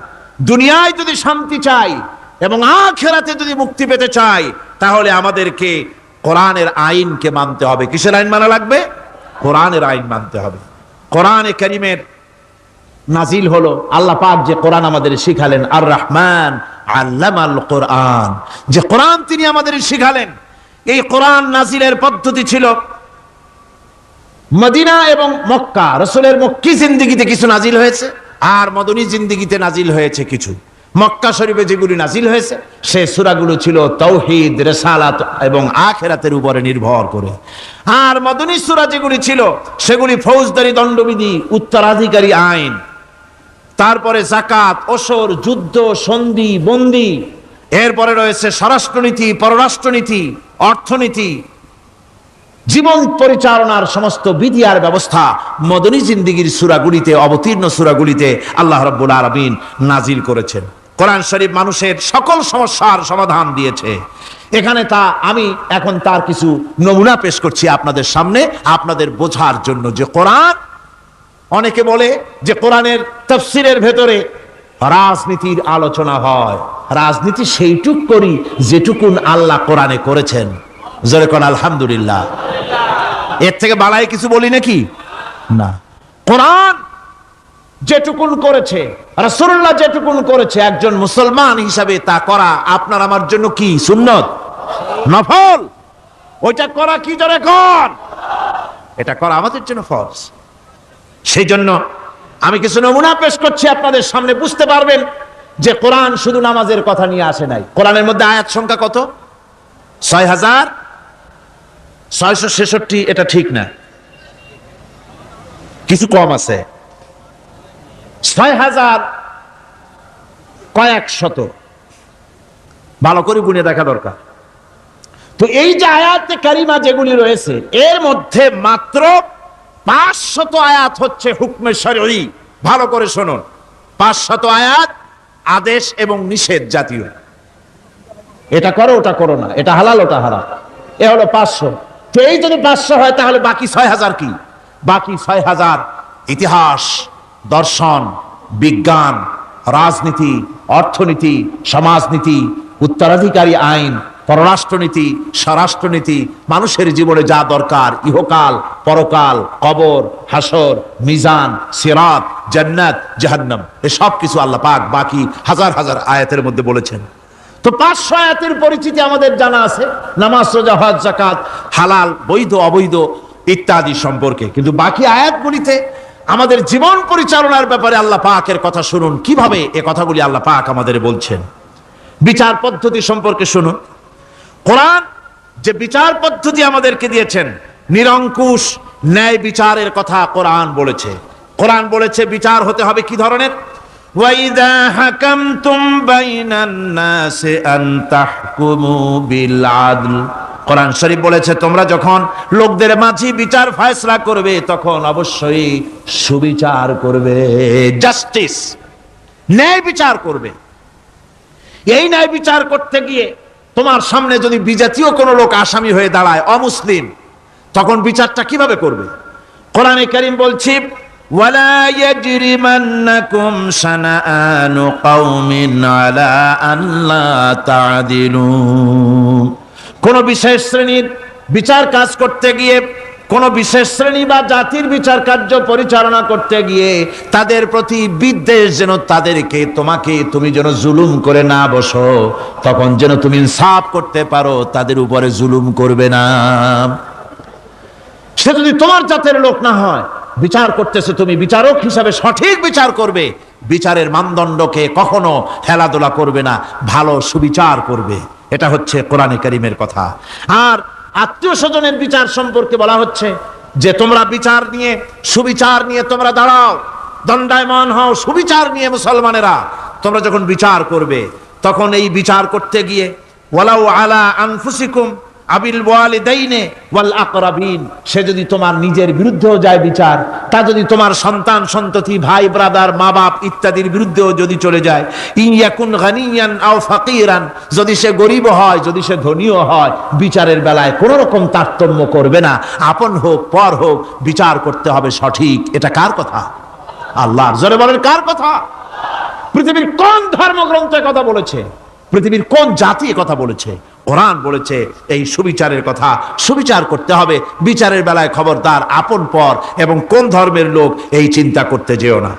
দুনিয়ায় যদি শান্তি চাই এবং আখিরাতে যদি মুক্তি পেতে চাই, তাহলে আমাদেরকে কোরআনের আইনকে মানতে হবে। কিসের আইন মানা লাগবে? কোরআনের আইন মানতে হবে। কোরআনে কারীমের নাজিল হলো, আল্লাহ পাক যে কোরআন আমাদের শিখালেন, আর রহমান আল্লামাল কোরআন, যে কোরআন তিনি আমাদের শিখালেন। এই কোরআন নাজিলের পদ্ধতি ছিল মদিনা এবং মক্কা। রাসূলের মক্কি জিন্দেগিতে কিছু নাজিল হয়েছে, আর মদনী জিন্দেগিতে নাজিল হয়েছে কিছু। মক্কা শরীফে যেগুলি নাজিল হয়েছে সে সূরাগুলো ছিল তাওহীদ, রিসালাত এবং আখিরাতের উপরে নির্ভর করে। আর মদনী সূরা যেগুলি ছিল সেগুলি ফৌজদারি দণ্ডবিধি, উত্তরাধিকারী আইন, তারপরে যাকাত, ওসর, যুদ্ধ, সন্ধি, বন্দি, এরপরে রয়েছে স্বরাষ্ট্রনীতি, পররাষ্ট্রনীতি, অর্থনীতি, জীবন পরিচালনার সমস্ত বিধি আর ব্যবস্থা মদনী জিন্দেগির সূরাগুলিতে, অবতীর্ণ সূরাগুলিতে আল্লাহ রাব্বুল আলামিন নাজিল করেছেন। কোরআন শরীফ মানুষের সকল সমস্যার সমাধান দিয়েছে। এখানে আমি এখন তার কিছু নমুনা পেশ করছি আপনাদের সামনে, আপনাদের বোঝার জন্য যে কোরআন। অনেকে বলে যে কোরআনের তাফসীরের ভেতরে রাজনীতির আলোচনা হয়। রাজনীতি সেইটুক করি যেটুকুন আল্লাহ কোরআনে করেছেন। জোরে কোন আলহামদুলিল্লাহ। এর থেকে বালাই কিছু বলি নাকি? না। কোরআন যেটুকুন করেছে, রাসূলুল্লাহ যেটুকুন করেছে, একজন মুসলমান হিসাবে তা করা আপনার আমার জন্য কি? সুন্নত, নফল। ওইটা করা কি? জোরে কোন। এটা করা আমাদের জন্য ফরজ। সেই জন্য আমি কিছু নমুনা পেশ করছি আপনাদের সামনে, বুঝতে পারবেন যে কোরআন শুধু নামাজের কথা নিয়ে আসে নাই। কোরআনের মধ্যে আয়াত সংখ্যা কত? ৬,৬৬৬। এটা ঠিক না, কিছু কম আছে। ৬,০০০ কয়েক শত, ভালো করে গুনে দেখা দরকার। তো এই যে আয়াতে কারিমা যেগুলি রয়েছে এর মধ্যে মাত্র ৫০০ আয়াত হচ্ছে হুকমে শরঈ। ভালো করে শুনুন, ৫০০ আয়াত আদেশ এবং নিষেধ জাতীয়। এটা করো, ওটা করো না, এটা হালাল, ওটা হারাম। এ হলো ৫০০। তো এই যদি ৫০০ হয় তাহলে বাকি ৬,০০০ কি? বাকি ৬,০০০ ইতিহাস, দর্শন, বিজ্ঞান, রাজনীতি, অর্থনীতি, সমাজনীতি, উত্তরাধিকারী আইন, পররাষ্ট্রনীতি, স্বরাষ্ট্রনীতি, মানুষের জীবনে যা দরকার, ইহকাল, পরকাল, কবর, হাসর, মিজান, সিরাত, জান্নাত, জাহান্নাম, এসব কিছু আল্লাহ পাক বাকি হাজার হাজার আয়াতের মধ্যে বলেছেন। তো ৫০০ আয়াতের পরিচিতি আমাদের জানা আছে, নামাজ, রোজা, হজ, যাকাত, হালাল, বৈধ, অবৈধ ইত্যাদি সম্পর্কে। কিন্তু বাকি আয়াতগুলিতে আমাদের জীবন পরিচালনার ব্যাপারে আল্লাহ পাকের কথা শুনুন, কিভাবে এ কথাগুলি আল্লাহ পাক আমাদের বলছেন। বিচার পদ্ধতি সম্পর্কে শুনুন। কোরআন যে বিচার পদ্ধতি আমাদেরকে দিয়েছেন, নিরঙ্কুশ ন্যায় বিচারের কথা কোরআন বলেছে। কোরআন বলেছে বিচার হতে হবে কি ধরনের? ওয়াইদা হাকামতুম বাইনান নাসি আন তাহকুমু বিল আদল। কোরআন শরীফ বলেছে তোমরা যখন লোকদের মাঝে বিচার ফয়সালা করবে তখন অবশ্যই সুবিচার করবে, জাস্টিস, ন্যায় বিচার করবে। এই ন্যায় বিচার করতে গিয়ে তোমার সামনে যদি বিজাতীয় কোনো লোক আসামি হয়ে দাঁড়ায়, অমুসলিম, তখন বিচারটা কিভাবে করবে? কোরআনে কারীম বলছি ওয়ালা ইয়াজরিমান্নাকুম শানাআনু কওমিন আলা আল্লা তা'দিলু। কোন বিশেষ শ্রেণীর বিচার কাজ করতে গিয়ে, কোন বিশেষ শ্রেণী বা জাতির বিচার কার্য পরিচালনা করতে গিয়ে তাদের প্রতি বিদ্বেষ যেন তাদেরকে তুমি যেন জুলুম করে না বসো, তখন যেন তুমি ইনসাফ করতে পারো, তাদের উপরে জুলুম করবে না। সে যদি তোমার জাতের লোক না হয়, বিচার করতেছে, তুমি বিচারক হিসাবে সঠিক বিচার করবে, বিচারের মানদণ্ডকে কখনো হেলাদোলা করবে না, ভালো সুবিচার করবে। এটা হচ্ছে কোরআনে কারীমের কথা। আর আত্মীয় স্বজনের বিচার সম্পর্কে বলা হচ্ছে যে তোমরা বিচার নিয়ে, সুবিচার নিয়ে তোমরা দাঁড়াও, দণ্ডায়মান হও। সুবিচার নিয়ে মুসলমানেরা তোমরা যখন বিচার করবে, তখন এই বিচার করতে গিয়ে ওয়ালাউ আলা আনফুসিকুম আবিল ওয়ালিদাইনে ওয়াল আকরাবিন, সে যদি তোমার নিজের বিরুদ্ধেও যায় বিচার, তা যদি তোমার সন্তান সন্ততি, ভাই ব্রাদার, মা বাপ ইত্যাদির বিরুদ্ধেও যদি চলে যায়, ইন ইয়াকুন গানিয়ান আও ফাকিরান, যদি সে গরিব হয়, যদি সে ধনীও হয়, বিচারের বেলায় কোনো রকম তারতম্য করবে না। আপন হোক পর হোক, বিচার করতে হবে সঠিক। এটা কার কথা? আল্লাহর। জোরে বলেন, কার কথা? পৃথিবীর কোন ধর্মগ্রন্থে কথা বলেছে? পৃথিবীর কোন জাতি কথা বলেছে? কোরআন বলেছে এই সুবিচারের কথা। সুবিচার করতে হবে, বিচারের বেলায় খবরদার আপন পর এবং কোন ধর্মের লোক এই চিন্তা করতে যেও না।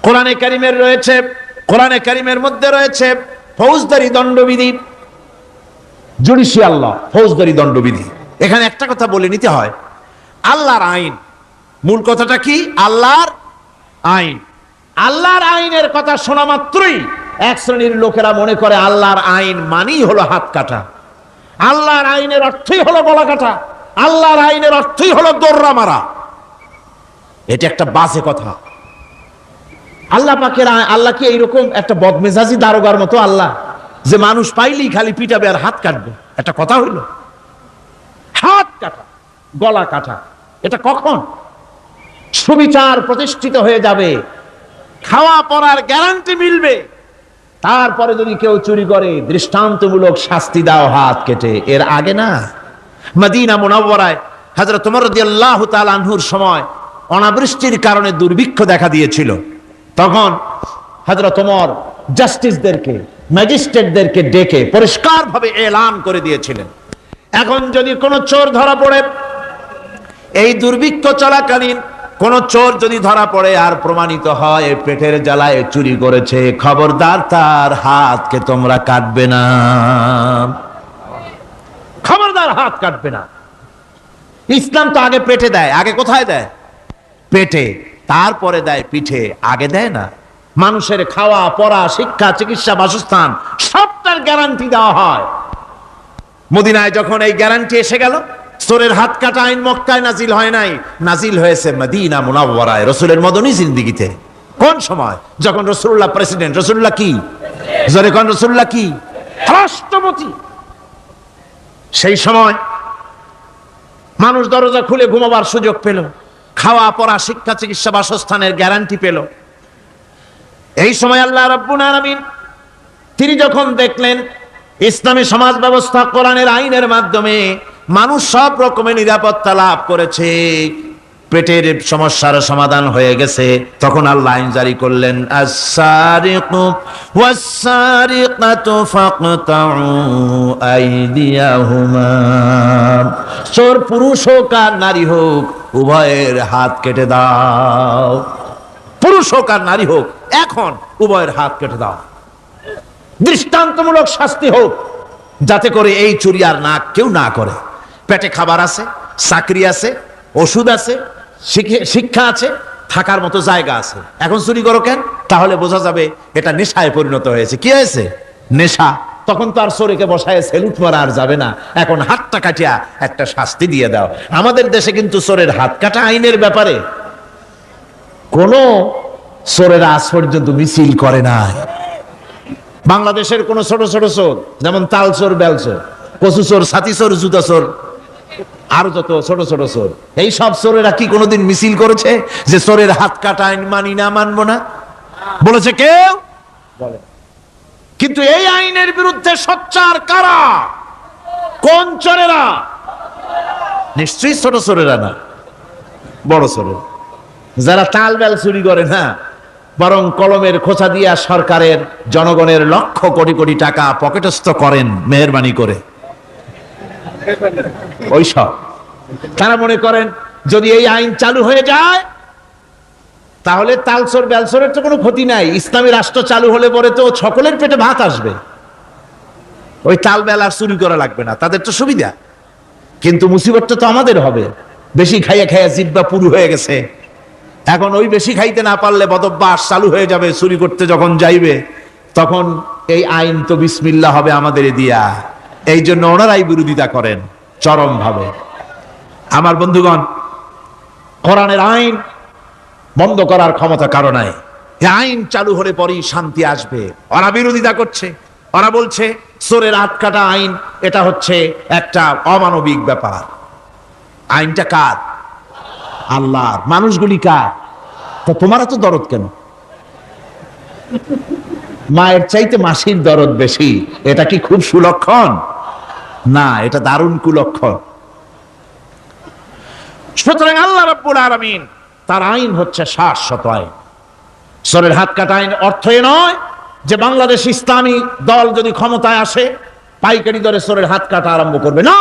কোরআনে কারীমের মধ্যে রয়েছে ফৌজদারি দণ্ডবিধি, জুডিশিয়াল ল, ফৌজদারি দণ্ডবিধি। এখানে একটা কথা বলে নিতে হয়, আল্লাহর আইন, মূল কথাটা কি? আল্লাহর আইন। আল্লাহর আইনের কথা শোনা মাত্রই এক শ্রেণীর লোকেরা মনে করে আল্লাহর আইন মানেই হলো হাত কাটা, আল্লাহর আইনের অর্থই হলো গলা কাটা, আল্লাহর আইনের অর্থই হলো দৌড়া মারা। এটা একটা বাজে কথা। আল্লাহ পাকের আল্লাহ কি এইরকম একটা বদমেজাজি দারোগার মতো আল্লাহ, যে মানুষ পাইলেই খালি পিটাবে আর হাত কাটবে? একটা কথা হইল? হাত কাটা, গলা কাটা, এটা কখন? সুবিচার প্রতিষ্ঠিত হয়ে যাবে, খাওয়া পড়ার গ্যারান্টি মিলবে, তারপরে যদি কেউ চুরি করে দৃষ্টান্তমূলক শাস্তি দাও হাত কেটে। এর আগে না। মদিনা মুনাওয়ারায় হযরত ওমর রাদিয়াল্লাহু তাআলা আনহুর সময় অনাবৃষ্টির কারণে দুর্ভিক্ষ দেখা দিয়েছিল। তখন হযরত ওমর জাস্টিসদেরকে, ম্যাজিস্ট্রেটদেরকে ডেকে পরিষ্কারভাবে এলান করে দিয়েছিলেন, এখন যদি কোনো চোর ধরা পড়ে, এই দুর্ভিক্ষ চলাকালীন কোন চোর যদি ধরা পড়ে আর প্রমাণিত হয় পেটের জ্বালায় চুরি করেছে, খবরদার তার হাতকে তোমরা কাটবে না, খবরদার হাত কাটবে না। ইসলাম তো আগে পেটে দেয়। আগে কোথায় দেয়? পেটে, তারপরে দেয় পিঠে, আগে দেয় না। মানুষের খাওয়া পড়া, শিক্ষা, চিকিৎসা, বাসস্থান সবটার গ্যারান্টি দেওয়া হয়। মদিনায় যখন এই গ্যারান্টি এসে গেল, চোরের হাত কাটা আইন মক্কায় নাজিল হয় নাই, নাজিল হয়েছে মদিনা মুনাওয়ারায়, রাসূলের মদনী জিন্দেগিতে। কোন সময়? যখন রাসূলুল্লাহ প্রেসিডেন্ট। রাসূলুল্লাহ কি? জোরে কোন? রাসূলুল্লাহ কি? রাষ্ট্রপতি। সেই সময় মানুষ দরজা খুলে ঘুমাবার সুযোগ পেল, খাওয়া পড়া, শিক্ষা, চিকিৎসা, বাসস্থানের গ্যারান্টি পেল। এই সময় আল্লাহ রাব্বুল আলামিন তিনি যখন দেখলেন ইসলামী সমাজ ব্যবস্থা কোরআনের আইনের মাধ্যমে মানুষ সব রকমের নিরাপত্তা লাভ করেছে, পেটের সমস্যার সমাধান হয়ে গেছে, তখন আল্লাহ আইন জারি করলেন, আস-সারিকু ওয়াস-সারিকাতু ফাকতাউ আইদিয়াহুমা। চোর পুরুষ হোক আর নারী হোক, উভয়ের হাত কেটে দাও। পুরুষ হোক আর নারী হোক, এখন উভয়ের হাত কেটে দাও। দৃষ্টান্তমূলক শাস্তি হোক, যাতে করে এই চুরি আর না কেউ না করে। পেটে খাবার আছে, চাকরি আছে, ওষুধ আছে, শিক্ষা আছে, থাকার মতো জায়গা আছে, এখন চুরি করো কেন? তাহলে বোঝা যাবে এটা নেশায় পরিণত হয়েছে। কি হয়েছে? নেশা। তখন তো আর চোরেকে বসায় সেলুট মারা আর যাবে না, এখন হাতটা কাটিয়া একটা শাস্তি দিয়ে দাও। আমাদের দেশে কিন্তু চোরের হাত কাটা আইনের ব্যাপারে কোন চোরেরা আজ পর্যন্ত মিছিল করে না। বাংলাদেশের কোন ছোট ছোট চোর, যেমন তাল চোর, বেল চোর, কচু চোর, ছাতি চোর, জুতা চোর, আরো যত ছোট ছোট চোর, এই সব চোরেরা কি কোনোদিন মিছিল করেছে যে চোরের হাত কাটা আইন মানি না, মানবো না? বলেছে কেউ? বলে। কিন্তু এই আইনের বিরুদ্ধে সোচ্চার কারা? কোন চোরেরা? নিশ্চয়ই ছোট চোরেরা না, বড় চোরেরা। যারা তাল বেল চুরি করে না, বরং কলমের খোঁচা দিয়া সরকারের জনগণের লক্ষ কোটি কোটি টাকা পকেটস্থ করেন মেহেরবানি করে, ওই সব তারা মনে করেন যদি এই আইন চালু হয়ে যায় তাহলে তালচোর বেলচোরের তো কোনো ক্ষতি নাই, ইসলামী রাষ্ট্র চালু হলে পরে তো সকলের পেটে ভাত আসবে, ওই তাল বেল আর চুরি করা লাগবে না, তাদের তো সুবিধা। কিন্তু মুসিবতটা তো আমাদের হবে, বেশি খাইয়া খাইয়া জিব্বা পুরু হয়ে গেছে, এখন ওই বেশি খাইতে না পারলে বদভ্যাস চালু হয়ে যাবে, চুরি করতে যখন যাইবে তখন এই আইন তো বিসমিল্লাহ হবে আমাদের দিয়া। এই জন্য ওনারাই বিরোধিতা করেন চরম ভাবে। আমার বন্ধুগণ, কোরআনের আইন বন্ধ করার ক্ষমতা কারো নাই, এই আইন চালু হলে পরেই শান্তি আসবে। ওরা বিরোধিতা করছে, ওরা বলছে চোরের হাত কাটা আইন, এটা হচ্ছে একটা অমানবিক ব্যাপার। আইনটা কার? আল্লাহর। মানুষগুলি কার? তো তোমারা তো দরদ কেন? মায়ের চাইতে মাসির দরদ বেশি, এটা কি খুব সুলক্ষণ? না, এটা দারুণ কুলক্ষণ। সুতরাং আল্লাহ রাব্বুল আলামিন তার আইন হচ্ছে শাশ্বত আইন। চোরের হাত কাটা আইন অর্থ এ নয় যে বাংলাদেশ ইসলামী দল যদি ক্ষমতায় আসে পাইকারি দরে চোরের হাত কাটা আরম্ভ করবে, না।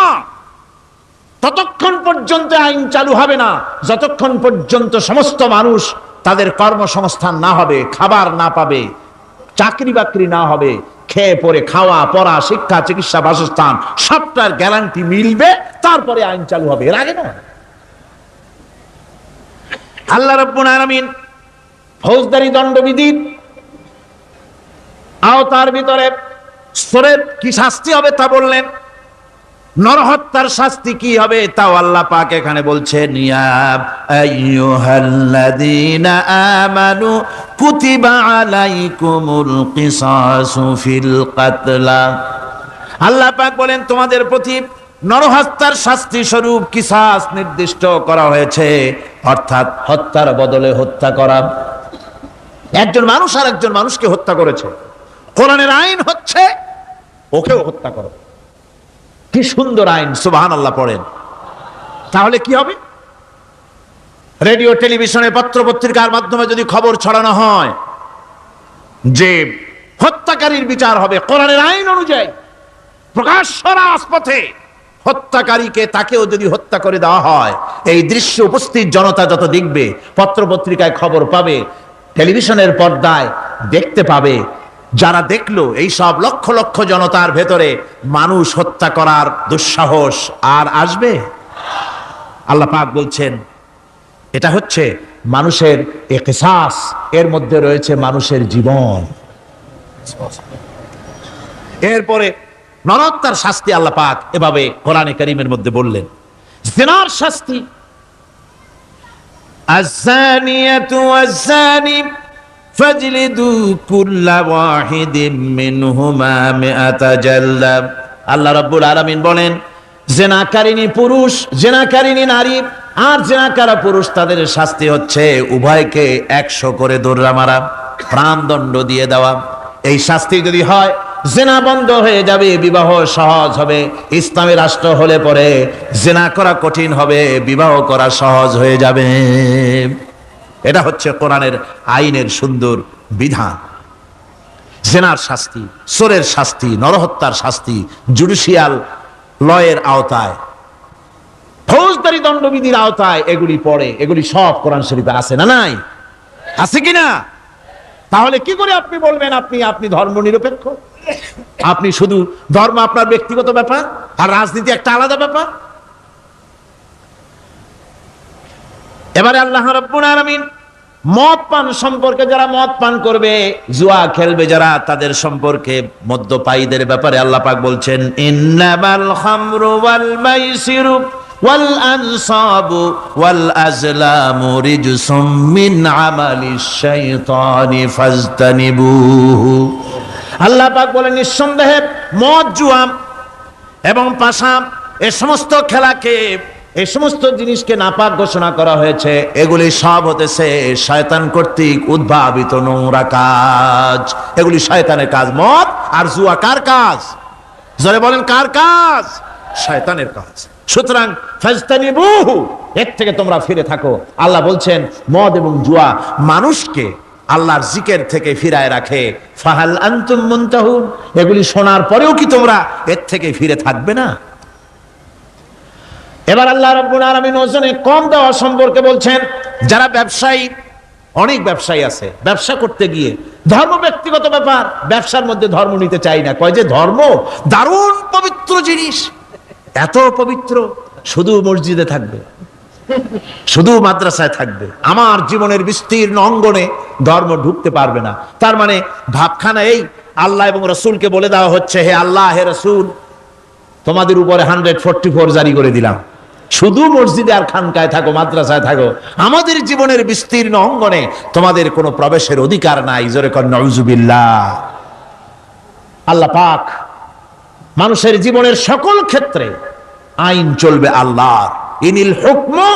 ততক্ষণ পর্যন্ত আইন চালু হবে না যতক্ষণ পর্যন্ত সমস্ত মানুষ তাদের কর্মসংস্থান না হবে, খাবার না পাবে, চাকরি বাকরি না হবে, খেয়ে পরে খাওয়া পড়া শিক্ষা চিকিৎসা বাসস্থান সবটার গ্যারান্টি মিলবে, তারপরে আইন চালু হবে, এর আগে না। আল্লাহ রাব্বুল আলামিন ফৌজদারি দণ্ডবিধির আওতার ভিতরে চোরের কি শাস্তি হবে তা বললেন, নরহত্যার শাস্তি কি হবে তাও আল্লাহ পাক এখানে বলছেন, ইয়া আইয়ুহাল্লাযীনা আমানু কুতিবা আলাইকুমুল কিসাসু ফিল কাতলা। আল্লাহ পাক বলেন তোমাদের প্রতি নরহত্যার শাস্তি স্বরূপ কিসাস নির্দিষ্ট করা হয়েছে, অর্থাৎ হত্যার বদলে হত্যা করা। একজন মানুষ আর একজন মানুষকে হত্যা করেছে, কোরআনের আইন হচ্ছে ওকেও হত্যা করো। কি সুন্দর আইন, সুবহানাল্লাহ পড়েন। তাহলে কি হবে? রেডিও টেলিভিশনে পত্র পত্রিকার মাধ্যমে যদি খবর ছড়ানো হয় যে হত্যাকারীর বিচার হবে কোরআনের আইন অনুযায়ী, প্রকাশ্য রাজপথে হত্যাকারীকে তাকেও যদি হত্যা করে দেওয়া হয়, এই দৃশ্য উপস্থিত জনতা যত দেখবে, পত্র পত্রিকায় খবর পাবে, টেলিভিশনের পর্দায় দেখতে পাবে, যারা দেখলো এই সব লক্ষ লক্ষ জনতার ভেতরে মানুষ হত্যা করার দুঃসাহস আর আসবে? আল্লাহ পাক বলছেন এটা হচ্ছে মানুষের কিসাস, এর মধ্যে রয়েছে মানুষের জীবন। এরপরে নরহত্যার শাস্তি আল্লাহ পাক এভাবে কোরআনে কারীমের মধ্যে বললেন। জিনার শাস্তি, আয-যানিয়াতু ওয়াজ-যানি ফাজলিদু কুল্লা ওয়াহিদিম মিনহুমা মিআতা জালদা। আল্লাহ রাব্বুল আলামিন বলেন, জিনাকারিনী পুরুষ, জিনাকারিনী নারী আর জিনাকারা পুরুষ, তাদের শাস্তি হচ্ছে উভয়কে 100 করে দৌড়া মারা, প্রাণদণ্ড দিয়ে দেওয়া। এই শাস্তি যদি হয় জিনা বন্ধ হয়ে যাবে, বিবাহ সহজ হবে। ইসলামী রাষ্ট্র হলে পরে জিনা করা কঠিন হবে, বিবাহ করা সহজ হয়ে যাবে। এটা হচ্ছে কোরআনের আইনের সুন্দর বিধান। জিনার শাস্তি, চোরের শাস্তি, নরহত্যার শাস্তি জুডিশিয়াল লয়ের আওতায়, ফৌজদারি দণ্ডবিধির আওতায় এগুলি পড়ে। এগুলি সব কোরআন শরীফে আছে না নাই? আছে কিনা? তাহলে কি করে আপনি বলবেন আপনি ধর্ম নিরপেক্ষ? আপনি শুধু ধর্ম আপনার ব্যক্তিগত ব্যাপার আর রাজনীতি একটা আলাদা ব্যাপার। এবারে আল্লাহ রাব্বুল আলামিন মদ পান সম্পর্কে, যারা মদ পান করবে, জুয়া খেলবে যারা, তাদের সম্পর্কে মদ্যপায়ীদের ব্যাপারে আল্লাহ পাক বলছেন, ইন্নামাল খামরু ওয়াল মাইসিরু ওয়াল আনসাবু ওয়াল আজলামু রিজসুম মিন আমালিশ শাইতানি ফাজতানিবুহু। আল্লাহ পাক বলেন নিঃসন্দেহে মদ, জুয়া এবং পাশা, এ সমস্ত খেলাকে, এই সমস্ত জিনিসকে নাপাক ঘোষণা করা হয়েছে। এগুলি সব হতেছে শয়তান কর্তৃক উদ্ভাবিত নোংরা কাজ। এগুলি শয়তানের কাজ। মদ আর জুয়া কার কাজ? জোরে বলেন কার কাজ? শয়তানের কাজ। সুতরাং ফাজতানিবুহু, এর থেকে তোমরা ফিরে থাকো। আল্লাহ বলছেন মদ এবং জুয়া মানুষকে আল্লাহর জিকির থেকে ফিরায় রাখে। ফাহাল আনতুম মুনতাহুন, এগুলি শোনার পরেও কি তোমরা এর থেকে ফিরে থাকবে না? এবার আল্লাহ রাব্বুল আলামিন ওজনে কম দেওয়া সম্পর্কে বলছেন। যারা ব্যবসায়ী, অনেক ব্যবসায়ী আছে, ব্যবসা করতে গিয়ে ধর্ম ব্যক্তিগত ব্যাপার, ব্যবসার মধ্যে ধর্ম নিতে চাই না, কয় যে ধর্ম দারুণ পবিত্র জিনিস, এত পবিত্র, শুধু মসজিদে থাকবে, শুধু মাদ্রাসায় থাকবে, আমার জীবনের বিস্তীর্ণ অঙ্গনে ধর্ম ঢুকতে পারবে না। তার মানে ভাবখানা এই, আল্লাহ এবং রসুলকে বলে দেওয়া হচ্ছে, হে আল্লাহ হে রসুল, তোমাদের উপরে 144 জারি করে দিলাম, শুধু মসজিদে আর খানকায় থাকো, মাদ্রাসায় থাকো, আমাদের জীবনের বিস্তীর্ণ অঙ্গনে তোমাদের কোনো প্রবেশের অধিকার নাই। জোরে কর নাউজুবিল্লাহ। আল্লাহ পাক মানুষের জীবনের সকল ক্ষেত্রে আইন চলবে আল্লাহর। ইনিল হুকমু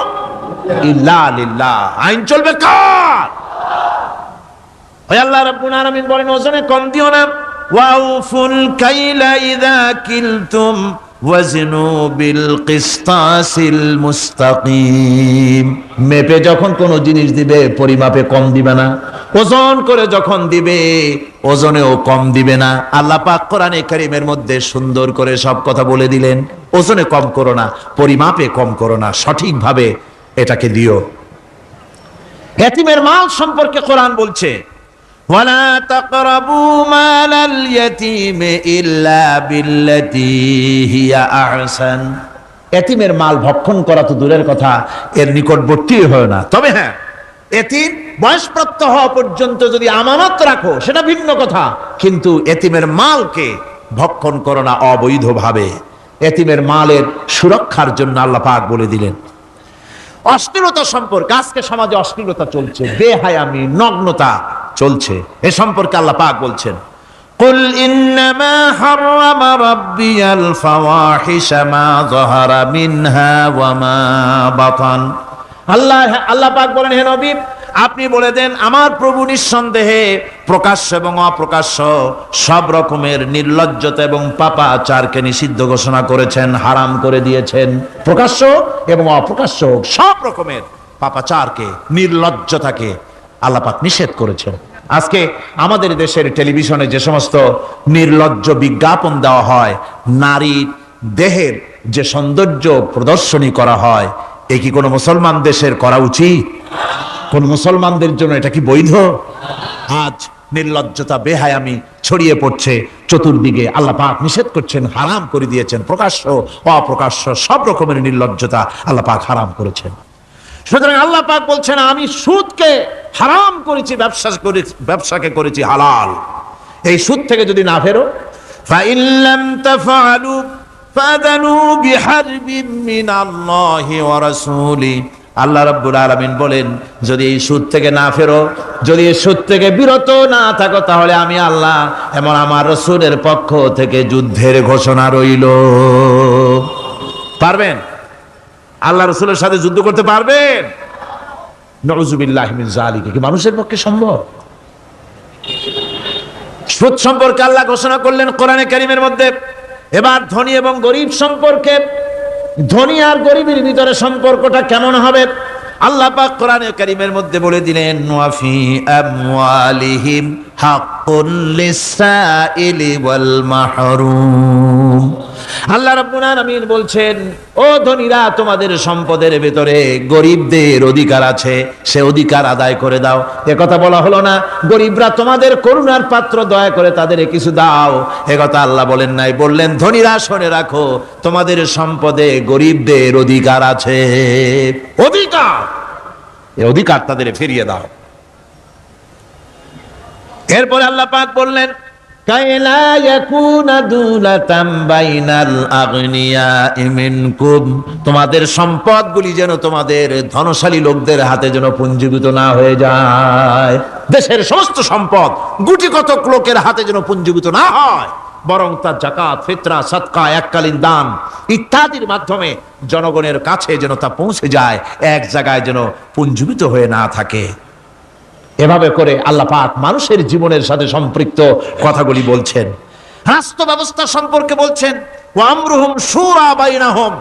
ইল্লা লিল্লাহ, আইন চলবে কার? ওই আল্লাহ রাব্বুল আলামিন বলেন ওজনে কম দিও না। ওয়াউফুল কাইলা ইযা কিলতুম ওয়াজনু বিল কিসতাসিল মুস্তাকিম, মেপে যখন কোন জিনিস দিবে পরিমাপে কম দিবে না, ওজন করে যখন দিবে ওজনেও কম দিবে না। আল্লাহ পাক কোরআনে কারীমের মধ্যে সুন্দর করে সব কথা বলে দিলেন, ওজনে কম করো না, পরিমাপে কম করো না, সঠিকভাবে এটাকে দিও। এতিমের মাল সম্পর্কে কোরআন বলছে, ওয়ালা তাকরাবু মালাল ইয়াতীমি ইল্লা বিল্লাতী হিয়া আহসান, এতিমের মাল ভক্ষণ করা তো দূরের কথা, এর নিকটবর্তী হয় না। তবে হ্যাঁ, এতিম বয়সপ্রাপ্ত হওয়া পর্যন্ত যদি আমানত রাখো সেটা ভিন্ন কথা, কিন্তু এতিমের মালকে ভক্ষণ করো না অবৈধভাবে। এতিমের মালের সুরক্ষার জন্য আল্লাহ পাক বলে দিলেন। অশ্লীলতা সম্পর্কে, আজকে সমাজে অশ্লীলতা চলছে, বেহায়ামি, নগ্নতা চলছে, এ সম্পর্কে আল্লাহ পাক বলছেন, কুল ইন্নামা হাররামা রাব্বিয়াল ফাওয়াহিশা মা যাহারা মিনহা ওয়া মা বাতান। আল্লাহ পাক বলেন, হে নবী আপনি বলে দেন, আমার প্রভু নিঃসন্দেহে প্রকাশ্য এবং অপ্রকাশ্য সব রকমের নির্লজ্জতা এবং পাপাচারকে নিষিদ্ধ ঘোষণা করেছেন, হারাম করে দিয়েছেন। প্রকাশ্য এবং অপ্রকাশ্য সব রকমের পাপাচারকে, নির্লজ্জতাকে আল্লাহ পাক নিষেধ করেছেন। আজকে আমাদের দেশের টেলিভিশনে যে সমস্ত নির্লজ্জ বিজ্ঞাপন দেওয়া হয়, নারীর দেহের যে সৌন্দর্য প্রদর্শনী করা হয়, এ কি কোনো মুসলমান দেশের করা উচিত? কোন মুসলমানদের জন্য এটা কি বৈধ? আজ নির্লজ্জতা, বেহায়ামি ছড়িয়ে পড়ছে চতুর্দিকে। আল্লাহ পাক নিষেধ করছেন, হারাম করে দিয়েছেন। প্রকাশ্য অপ্রকাশ্য সব রকমের নির্লজ্জতা আল্লাহ পাক হারাম করেছেন। সুতরাং আল্লাহ পাক বলছেন, আমি সুদকে হারাম করেছি, ব্যবসাকে করেছি হালাল। এই সুদ থেকে যদি না ফেরো, ফাইন লাম তাফআলু ফাযানু বিহারবিন মিনাল্লাহি ওয়া রাসূলি, আল্লাহ রাব্বুল আলামিন বলেন, যদি এই সুদ থেকে না ফেরো, যদি এই সুদ থেকে বিরত না থাকো, তাহলে আমি আল্লাহ এবং আমার রাসূলের পক্ষ থেকে যুদ্ধের ঘোষণা রইল। পারবেন? আল্লাহ রাসূলের সাথে যুদ্ধ করতে পারবেন? নাউযুবিল্লাহি মিন যালিকা, কি মানুষের পক্ষে সম্ভব? সুদ সম্পর্কে আল্লাহ ঘোষণা করলেন কোরআনে কারীমের মধ্যে। এবার ধনী এবং গরিব সম্পর্কে, ধনী আর গরিবের ভিতরে সম্পর্কটা কেমন হবে আল্লাহ পাক কোরআনে কারীমের মধ্যে বলে দিলেন, ওয়া ফি আমওয়ালিহিম হাক্কুন লিসসাইলি ওয়াল মাহরুম। আল্লাহ রাব্বুল আলামিন বলছেন, ও ধনীরা, তোমাদের সম্পদের ভিতরে গরিবদের অধিকার আছে, সে অধিকার আদায় করে দাও। একথা বলা হলো না গরিবরা তোমাদের করুণার পাত্র, দয়া করে তাদের কিছু দাও, একথা আল্লাহ বলেন নাই। বললেন, ধনীরা শুনে রাখো, তোমাদের সম্পদে গরিবদের অধিকার আছে, অধিকার, এই অধিকার তাদের ফিরিয়ে দাও। এরপরে আল্লাহ পাক বললেন, কাইলা ইয়াকুনা দুলাতাম বাইনাল আগনিয়াই মিনকুম, তোমাদের সম্পদগুলি যেন তোমাদের ধনশালী লোকদের হাতে যেন পুঞ্জীভূত না হয়ে যায়। দেশের সমস্ত সম্পদ গুটি কতক লোকের হাতে যেন পুঞ্জীভূত না হয়, বরং তার যাকাত, ফিতরা, সাদকা, এককালীন দান ইত্যাদির মাধ্যমে জনগণের কাছে যেন তা পৌঁছে যায়, এক জায়গায় যেন পুঞ্জীভূত হয়ে না থাকে। এভাবে করে আল্লাহ পাক মানুষের জীবনের সাথে সম্পৃক্ত কথাগুলি বলছেন। রাষ্ট্র ব্যবস্থা সম্পর্কে বলছেন, ওয়া আমরুহুম শুরা বাইনাহুম,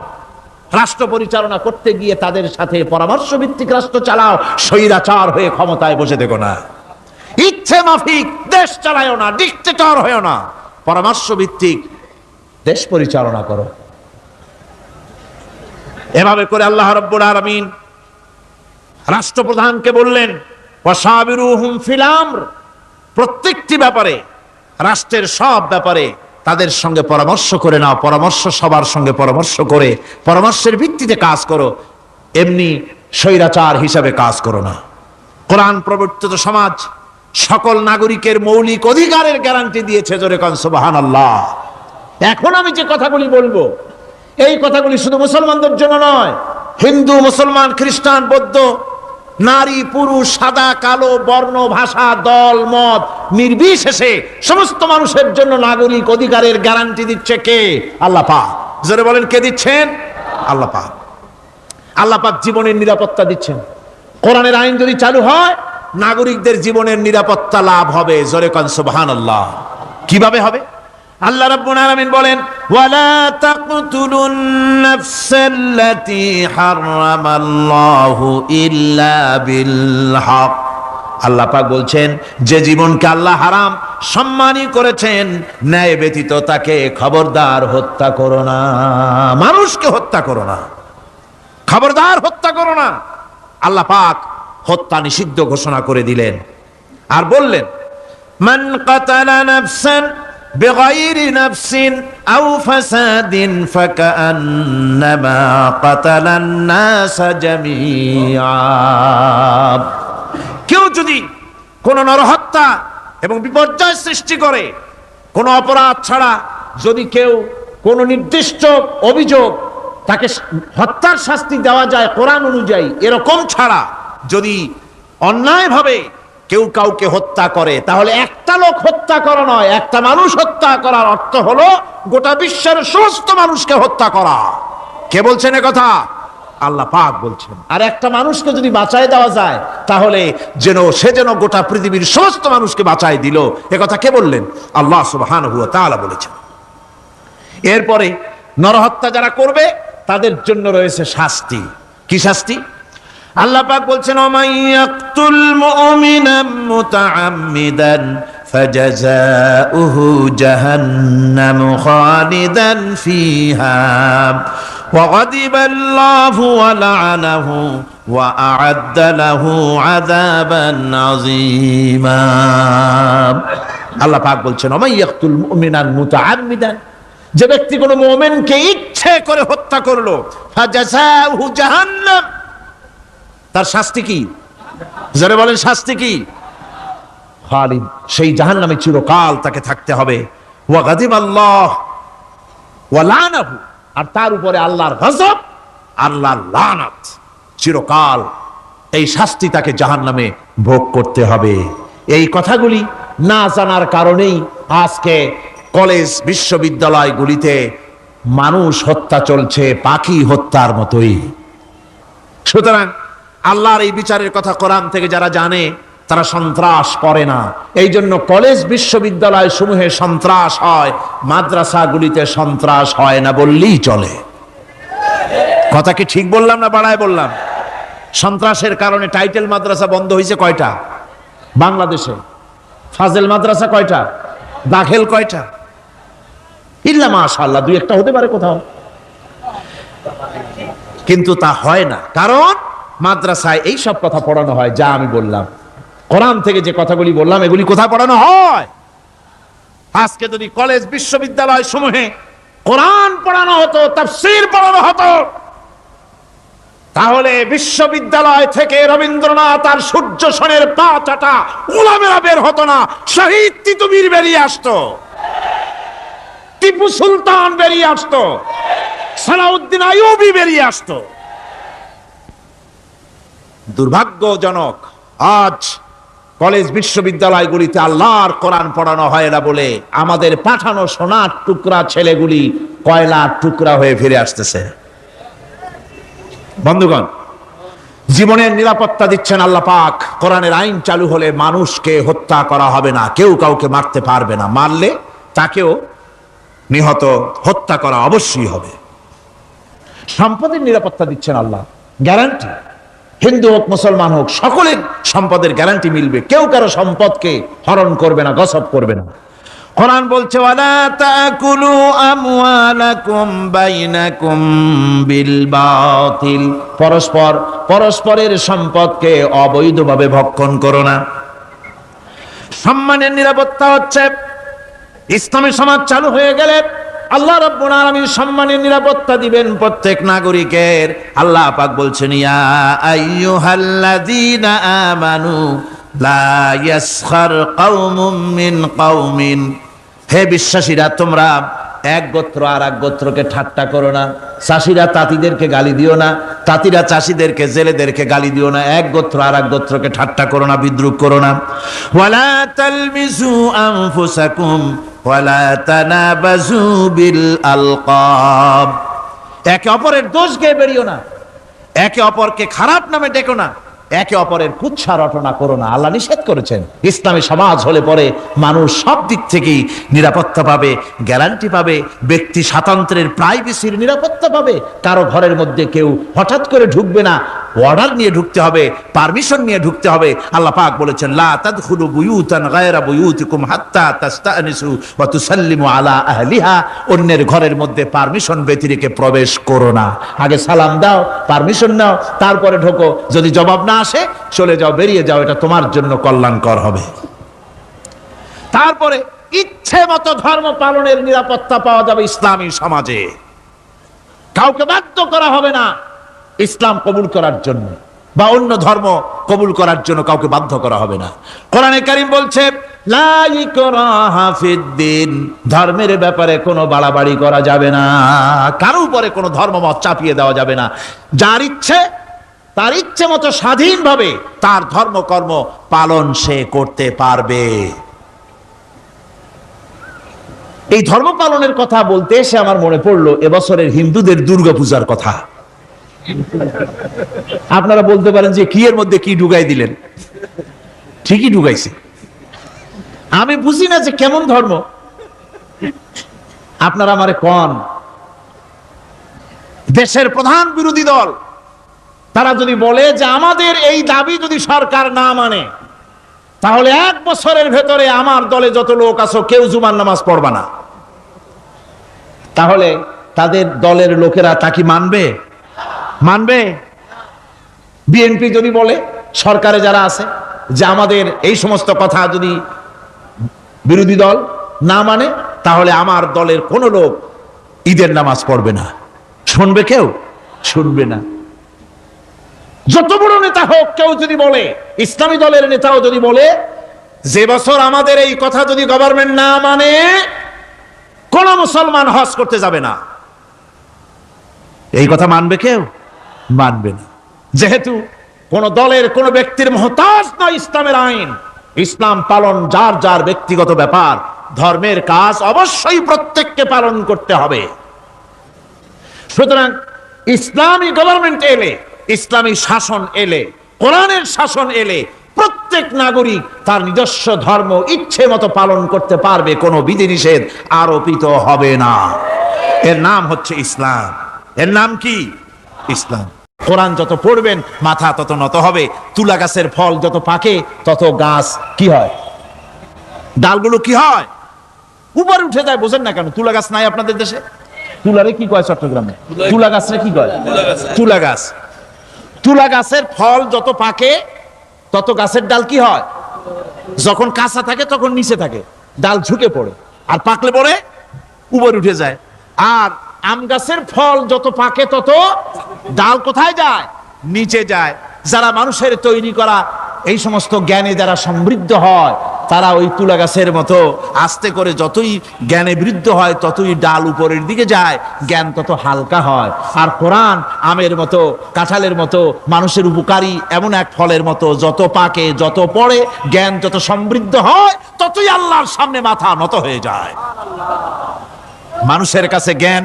রাষ্ট্র পরিচালনা করতে গিয়ে তাদের সাথে পরামর্শ ভিত্তিক রাষ্ট্র চালাও, স্বৈরাচার হয়ে ক্ষমতায় বসে থেকো না। ইচ্ছে মাফিক দেশ চালায়ও না, ডিক্টেটর হয়েও না, পরামর্শ ভিত্তিক দেশ পরিচালনা করো। এভাবে করে আল্লাহ রাব্বুল আলামিন রাষ্ট্রপ্রধানকে বললেন ওয়াশাবিরুহুম ফিল আমর, প্রত্যেকটি ব্যাপারে, রাষ্ট্রের সব ব্যাপারে তাদের সঙ্গে পরামর্শ করে নাও, পরামর্শ সবার সঙ্গে পরামর্শ করে পরামর্শের ভিত্তিতে কাজ করো, এমনি স্বৈরাচার হিসাবে কাজ করো না। কোরআন প্রবর্তিত সমাজ সকল নাগরিকের মৌলিক অধিকারের গ্যারান্টি দিয়েছে, জোরে কোন সুবহানাল্লাহ। এখন আমি যে কথাগুলি বলবো, এই কথাগুলি শুধু মুসলমানদের জন্য নয়, হিন্দু, মুসলমান, খ্রিস্টান, বৌদ্ধ, নারী, পুরুষ, সাদা, কালো, বর্ণ, ভাষা, দল, মত নির্বিশেষে সমস্ত মানুষের জন্য নাগরিক অধিকারের গ্যারান্টি দিচ্ছে কে? আল্লাহ পাক। জোরে বলেন, কে দিচ্ছেন? আল্লাহ পাক। আল্লাহ পাক জীবনের নিরাপত্তা দিচ্ছেন। কোরআনের আইন যদি চালু হয়, নাগরিকদের জীবনের নিরাপত্তা লাভ হবে। জোরে কোন সুবহানাল্লাহ। কিভাবে হবে? আল্লাহ রাব্বুল আলামিন বলেন ওয়ালা তাকতুলুন নাফসাল্লাতী হারামাল্লাহু ইল্লা বিল হক। আল্লাহ পাক বলছেন যে জীবনকে আল্লাহ হারাম সম্মানই করেছেন, ন্যায় ব্যতীত তাকে খবরদার হত্যা করো না। মানুষকে হত্যা করো না, খবরদার হত্যা করো না। আল্লাহ পাক হত্যা নিষিদ্ধ ঘোষণা করে দিলেন আর বললেন মান কাতালা নাফসান বিগাইরি নাফসিন আও ফাসাদিন ফাকান্নামা কাতালান নাস জামিআ। কেউ যদি কোন নরহত্যা এবং বিপর্যয় সৃষ্টি করে, কোন অপরাধ ছাড়া যদি কেউ কোন নির্দিষ্ট অভিযোগ তাকে হত্যার শাস্তি দেওয়া যায় কোরআন অনুযায়ী, এরকম ছাড়া যদি অন্যায়ভাবে কেউ কাউকে হত্যা করে, তাহলে একটা লোক হত্যা করা নয়, একটা মানুষ হত্যা করার অর্থ হলো গোটা বিশ্বের সমস্ত মানুষকে হত্যা করা। কে বলছেন এ কথা? আল্লাহ পাক বলছেন। আর একটা মানুষকে যদি বাঁচায় দেওয়া যায়, তাহলে সে যেন গোটা পৃথিবীর সমস্ত মানুষকে বাঁচায় দিল। এ কথা কে বললেন? আল্লাহ সুবহানাহু ওয়া তাআলা বলেছেন। এরপরে নরহত্যা যারা করবে তাদের জন্য রয়েছে শাস্তি। কি শাস্তি? আল্লাহ পাক বলছেন ওমাইয়াকতুল মুমিনাম মুতাআম্মিদান ফাজাযাউহু জাহান্নাম খালিদান ফিহা ওয়া গাদিবাল্লাহু ওয়া লা'নাহু ওয়া আ'আদ্দা লাহু আযাবান আযীমা। আল্লাহ পাক বলছেন ওমাইয়াকতুল মুমিনান মুতাআম্মিদান, যে ব্যক্তি কোনো মুমিনকে ইচ্ছে করে হত্যা করলো, ফাজাযাউহু জাহান্নাম, তার শাস্তি কি? যারা বলেন শাস্তি কি? খালিদ, সেই জাহান্নামে চিরকাল তাকে থাকতে হবে। ওয়া গাদিবাল্লাহ ওয়া লা'নাহু, আর তার উপরে আল্লাহর গজব, আল্লাহর লানত, চিরকাল এই শাস্তি তাকে জাহান্নামে ভোগ করতে হবে। এই কথাগুলি না জানার কারণেই আজকে কলেজ বিশ্ববিদ্যালয়গুলিতে মানুষ হত্যা চলছে পাখি হত্যার মতোই। সুতরাং আল্লাহর এই বিচারের কথা কোরআন থেকে যারা জানে তারা সন্ত্রাস করে না। এই জন্য কলেজ বিশ্ববিদ্যালয় সমূহে সন্ত্রাস হয়, মাদ্রাসাগুলিতে সন্ত্রাস হয় না বললেই চলে। কথা কি ঠিক বললাম না বাড়ায় বললাম? সন্ত্রাসের কারণে টাইটেল মাদ্রাসা বন্ধ হয়েছে কয়টা বাংলাদেশে? ফাজেল মাদ্রাসা কয়টা? দাখিল কয়টা? ইল্লা মাশাআল্লাহ দুই একটা হতে পারে কোথাও, কিন্তু তা হয় না। কারণ মাদ্রাসায় এই সব কথা পড়ানো হয় যা আমি বললাম। কোরআন থেকে যে কথাগুলি বললাম এগুলি কোথায় পড়ানো হয়? আজকে যদি কলেজ বিশ্ববিদ্যালয় সমূহে কোরআন পড়ানো হতো, তাফসীর পড়ানো হতো, তাহলে বিশ্ববিদ্যালয় থেকে রবীন্দ্রনাথ আর সূর্য সেনের পা চাটা উলামেরা বের হতো না, শহীদ তিতুমীর বেরিয়ে আসতো, টিপু সুলতান বেরিয়ে আসতো, সালাউদ্দিন আইয়ুবী বেরিয়ে আসতো। দুর্ভাগ্যজনক আজ কলেজ বিশ্ববিদ্যালয়গুলিতে আল্লাহর কোরআন পড়ানো হয় না বলে আমাদের পাঠানো সোনার টুকরা ছেলেগুলি কয়লার টুকরা হয়ে ফিরে আসতেছে। বন্ধুগণ, জীবনের নিরাপত্তা দিচ্ছেন আল্লাহ পাক। কোরআনের আইন চালু হলে মানুষকে হত্যা করা হবে না, কেউ কাউকে মারতে পারবে না, মারলে তাকেও নিহত হত্যা করা অবশ্যই হবে। সম্পদের নিরাপত্তা দিচ্ছেন আল্লাহ, গ্যারান্টি। হিন্দু হোক মুসলমান হোক সকলের সম্পদের গ্যারান্টি মিলবে, কেউ কারো সম্পদকে হরণ করবে না, গসব করবে না। কোরআন বলছে ওয়ালা তাকুলু আমওয়ালাকুম বাইনাকুম বিল বাতিল, পরস্পরের সম্পদকে অবৈধভাবে ভক্ষণ করো না। সম্মানের নিরাপত্তা হচ্ছে ইসলামী সমাজ চালু হয়ে গেলে আল্লাহ রাব্বুল আলামিন সম্মানের নিরাপত্তা দিবেন প্রত্যেক নাগরিকের। আল্লাহ পাক বলছেন ইয়া আইয়ুহাল্লাযীনা আমানু লা ইয়াসখার কওমুম মিন কওমিন, হে বিশ্বাসীরা তোমরা এক গোত্র আর এক গোত্রকে ঠাট্টা করো না। চাষিরা তাঁতিদেরকে গালি দিও না, তাঁতিরা চাষিদেরকে জেলেদেরকে গালি দিও না। এক গোত্র আর এক গোত্রকে ঠাট্টা করো না, বিদ্রুপ করো না। ওয়ালা তালমিজু আনফুসাকুম ওয়ালা তানাবাজু বিল আলকাব, একে অপরের দোষ গেয়ে বেরিও না, একে অপরকে খারাপ নামে ডেকো না, একে অপরের কুৎসা রটনা করো না। আল্লাহ নিষেধ করেছেন। ইসলামী সমাজ হলে পরে মানুষ সব দিক থেকেই নিরাপত্তা পাবে, গ্যারান্টি পাবে, ব্যক্তি স্বাতন্ত্র্যের প্রাইভেসির নিরাপত্তা পাবে। কারো ঘরের মধ্যে কেউ হঠাৎ করে ঢুকবে না, অর্ডার নিয়ে ঢুকতে হবে, পারমিশন নিয়ে ঢুকতে হবে। আল্লাহ পাক বলেছেন লা তাদখুলু বুয়ুতান গায়রা বুয়ুতিকুম হাত্তা তাস্তানিসু ওয়া তুসাল্লিমু আলা আহলিহা, অন্যের ঘরের মধ্যে পারমিশন ব্যতিরেকে প্রবেশ করো না। আগে সালাম দাও, পারমিশন নাও, তারপরে ঢোকো। যদি জবাব না আসে চলে যাও, বেরিয়ে যাও, এটা তোমার জন্য কল্যাণকর হবে। তারপরে ইচ্ছে মতো ধর্ম পালনের নিরাপত্তা পাওয়া যাবে ইসলামী সমাজে। কাউকে বাধ্য করা হবে না ইসলাম কবুল করার জন্য, বা অন্য ধর্ম কবুল করার জন্য কাউকে বাধ্য করা হবে না। কোরআনে কারীম বলছে লা ইকরাহা ফিদ্দিন, ধর্মের ব্যাপারে কোনো বাড়াবাড়ি করা যাবে না, কারো উপরে কোনো ধর্মমত চাপিয়ে দেওয়া যাবে না। যার ইচ্ছে তার ইচ্ছে মতো স্বাধীনভাবে তার ধর্মকর্ম পালন সে করতে পারবে। এই ধর্ম পালনের কথা বলতে এসে আমার মনে পড়লো এবছরের হিন্দুদের দুর্গাপূজার কথা। আপনারা বলতে পারেন যে কি এর মধ্যে কি ঢুকাই দিলেন, ঠিকই ঢুকাইছে। আমি বুঝি না যে কেমন ধর্ম, আপনারা আমারে কোন দেশের প্রধান বিরোধী দল তারা যদি বলে যে আমাদের এই দাবি যদি সরকার না মানে তাহলে 1 বছরের ভেতরে আমার দলে যত লোক আছো কেউ জুমার নামাজ পড়বা না, তাহলে তাদের দলের লোকেরা তা কি মানবে? মানবে? বিএনপি যদি বলে, সরকারে যারা আছে, যে আমাদের এই সমস্ত কথা যদি বিরোধী দল না মানে তাহলে আমার দলের কোনো লোক ঈদের নামাজ পড়বে না, শুনবে কেউ? শুনবে না। যত বড় নেতা হোক কেউ যদি বলে, ইসলামী দলের নেতাও যদি বলে যে বছর আমাদের এই কথা যদি গভর্নমেন্ট না মানে কোন মুসলমান হজ করতে যাবে না, এই কথা মানবে কেউ? মানবে না। যেহেতু কোন দলের কোন ব্যক্তির মুহতাজ নয় ইসলামের আইন, ইসলাম পালন যার যার ব্যক্তিগত ব্যাপার, ধর্মের কাজ অবশ্যই প্রত্যেককে পালন করতে হবে। সুতরাং ইসলামী গভর্নমেন্ট এলে, ইসলামী শাসন এলে, কোরআনের শাসন এলে প্রত্যেক নাগরিক তার নিজস্ব ধর্ম ইচ্ছে মতো পালন করতে পারবে, কোনো বিধিনিষেধ আরোপিত হবে না। এর নাম হচ্ছে ইসলাম। এর নাম কি? ইসলাম। কোরআন যত পড়বেন মাথা তত নত হবে। তুলা গাছের ফল যত পাকে তত গাছ কি হয়? ডালগুলো কি হয়? উপরে উঠে যায়। বোঝেন না কেন? তুলা গাছ নাই আপনাদের দেশে? তুলারে কি কয় চট্টগ্রামে? তুলা গাছরে কি কয়? তুলা গাছ। তুলা গাছের ফল যত পাকে তত গাছের ডাল কি হয়? যখন কাঁচা থাকে তখন নিচে থাকে, ডাল ঝুঁকে পড়ে, আর পাকলে পরে উপরে উঠে যায়। আর আম গাছের ফল যত পাকে তত ডাল কোথায় যায়? নিচে যায়। যারা মানুষের তৈরি করা এই সমস্ত জ্ঞানে যারা সমৃদ্ধ হয় তারা ওই তুলা গাছের মতো আস্তে করে যতই জ্ঞানে বৃদ্ধ হয় ততই ডাল উপরের দিকে যায়, জ্ঞান তত হালকা হয়। আর কোরআন আমের মতো, কাঁঠালের মতো, মানুষের উপকারী এমন এক ফলের মতো, যত পাকে যত পড়ে জ্ঞান যত সমৃদ্ধ হয় ততই আল্লাহর সামনে মাথা নত হয়ে যায়। মানুষের কাছে জ্ঞান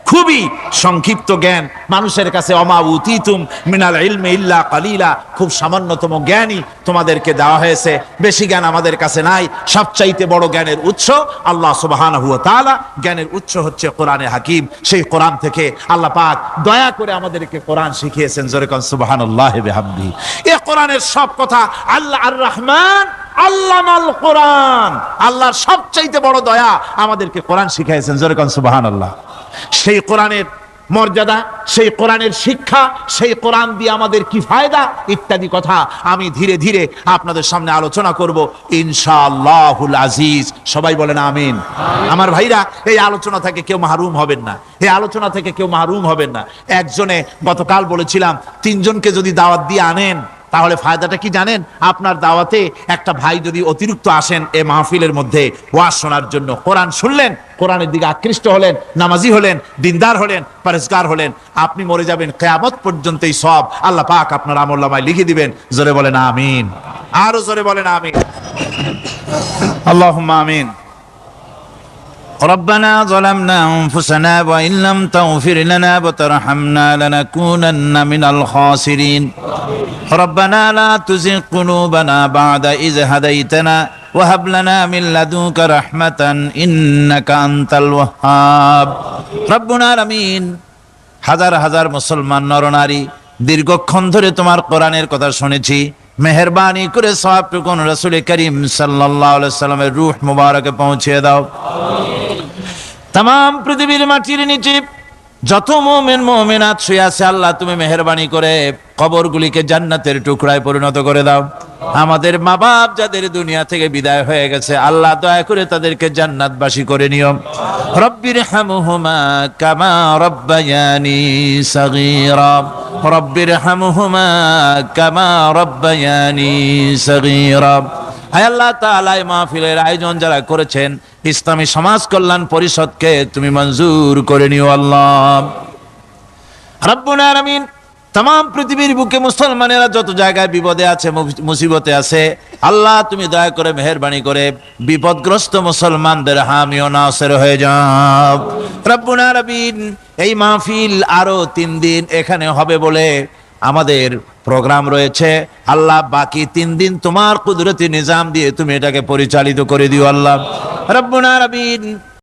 খুবই সংক্ষিপ্ত জ্ঞান মানুষের কাছে, অমা উতিতুম মিনাল ইলমি ইল্লা কালিলা, খুব সামান্যতম জ্ঞানই তোমাদেরকে দেওয়া হয়েছে, বেশি জ্ঞান আমাদের কাছে নাই। সবচাইতে বড় জ্ঞানের উৎস আল্লাহ সুবহানাহু ওয়া তাআলা, জ্ঞানের উৎস হচ্ছে কোরআনে হাকিম। সেই কোরআন থেকে আল্লাহ পাক দয়া করে আমাদেরকে কোরআন শিখিয়েছেন। জোরে কোন সুবহানাল্লাহি বিহামদিহি। এই কোরআনের সব কথা, আল্লাহ আর রহমান আল্লামাল কোরআন, আল্লাহর সবচাইতে বড় দয়া আমাদেরকে কোরআন শিখিয়েছেন। জোরে কোন সুবহানাল্লাহ। সেই কোরআনের মর্যাদা, সেই কোরআনের শিক্ষা, সেই কোরআন দিয়ে আমাদের কি ফায়দা ইত্যাদি কথা আমি ধীরে ধীরে আপনাদের সামনে আলোচনা করব ইনশাআল্লাহুল আজিজ। সবাই বলেন আমিন। আমার ভাইরা, এই আলোচনা থেকে কেউ মাহরুম হবেন না, এই আলোচনা থেকে কেউ মাহরুম হবেন না। একজনে গতকাল বলেছিলাম, 3 জনকে যদি দাওয়াত দিয়ে আনেন তাহলে ফায়দাটা কি জানেন? আপনার দাওয়াতে একটা ভাই যদি অতিরিক্ত আসেন এ মাহফিলের মধ্যে ওয়াজ শোনার জন্য, কোরআন শুনলেন, কোরআনের দিকে আকৃষ্ট হলেন, নামাজি হলেন, দিনদার হলেন, পরেজগার হলেন, আপনি মরে যাবেন, কিয়ামত পর্যন্ত এই সব আল্লাহ পাক আপনার আমলনামায় লিখে দিবেন। জোরে বলেন আমিন। আরো জোরে বলেন আমিন। আল্লাহুম্মা আমিন। ربنا ظلمنا أنفسنا وإن لم تغفر لنا وترحمنا لنكونن من الخاسرين ربنا لا تزغ قلوبنا بعد إذ هديتنا وهب لنا من لدنك رحمة إنك أنت الوهاب ربنا العالمين। হাজার হাজার মুসলমান নরনারী দীর্ঘক্ষণ ধরে তোমার কোরআনের কথা শুনেছি, মেহেরবানি করে সওয়াবটুকু রাসূল করিম সাল্লাল্লাহু আলাইহি সাল্লামের রূহ মুবারকে পৌঁছে দাও। তাম পৃথিবীর মাটির নিচে যত মুমিন মুমিনাত শুয়ে আছে, আল্লাহ তুমি মেহেরবানি করে কবরগুলিকে জান্নাতের টুকরায় পরিণত করে দাও। আমাদের মা বাপ যাদের দুনিয়া থেকে বিদায় হয়ে গেছে, আল্লাহ দয়া করে তাদেরকে জান্নাতবাসী করে নিও। রব্বির হামহুমা কামা রব্বায়ানি সগীরা রব্বির হামহুমা কামা রব্বায়ানি সগীরা। হায় আল্লাহ তাআলা, এই মাহফিলের আয়োজন যারা করেছেন ইসলামী সমাজ কল্যাণ পরিষদকে তুমি মঞ্জুর করে নিও আল্লাহ রাব্বুল আলামিন। तमाम পৃথিবীর বুকে মুসলমানেরা যত জায়গায় বিপদে আছে, মুসিবতে আছে, আল্লাহ তুমি দয়া করে মেহেরবানি করে বিপদগ্রস্ত মুসলমানদের হামি ও নাসির হয়ে যাও রব্বুল আলামিন। এই মাহফিল আরো 3 দিন এখানে হবে বলে আমাদের প্রোগ্রাম রয়েছে, আল্লাহ বাকি 3 দিন তোমার কুদরতি নিজাম দিয়ে তুমি এটাকে পরিচালিত করে দিও আল্লাহ রব্বুল আলামিন।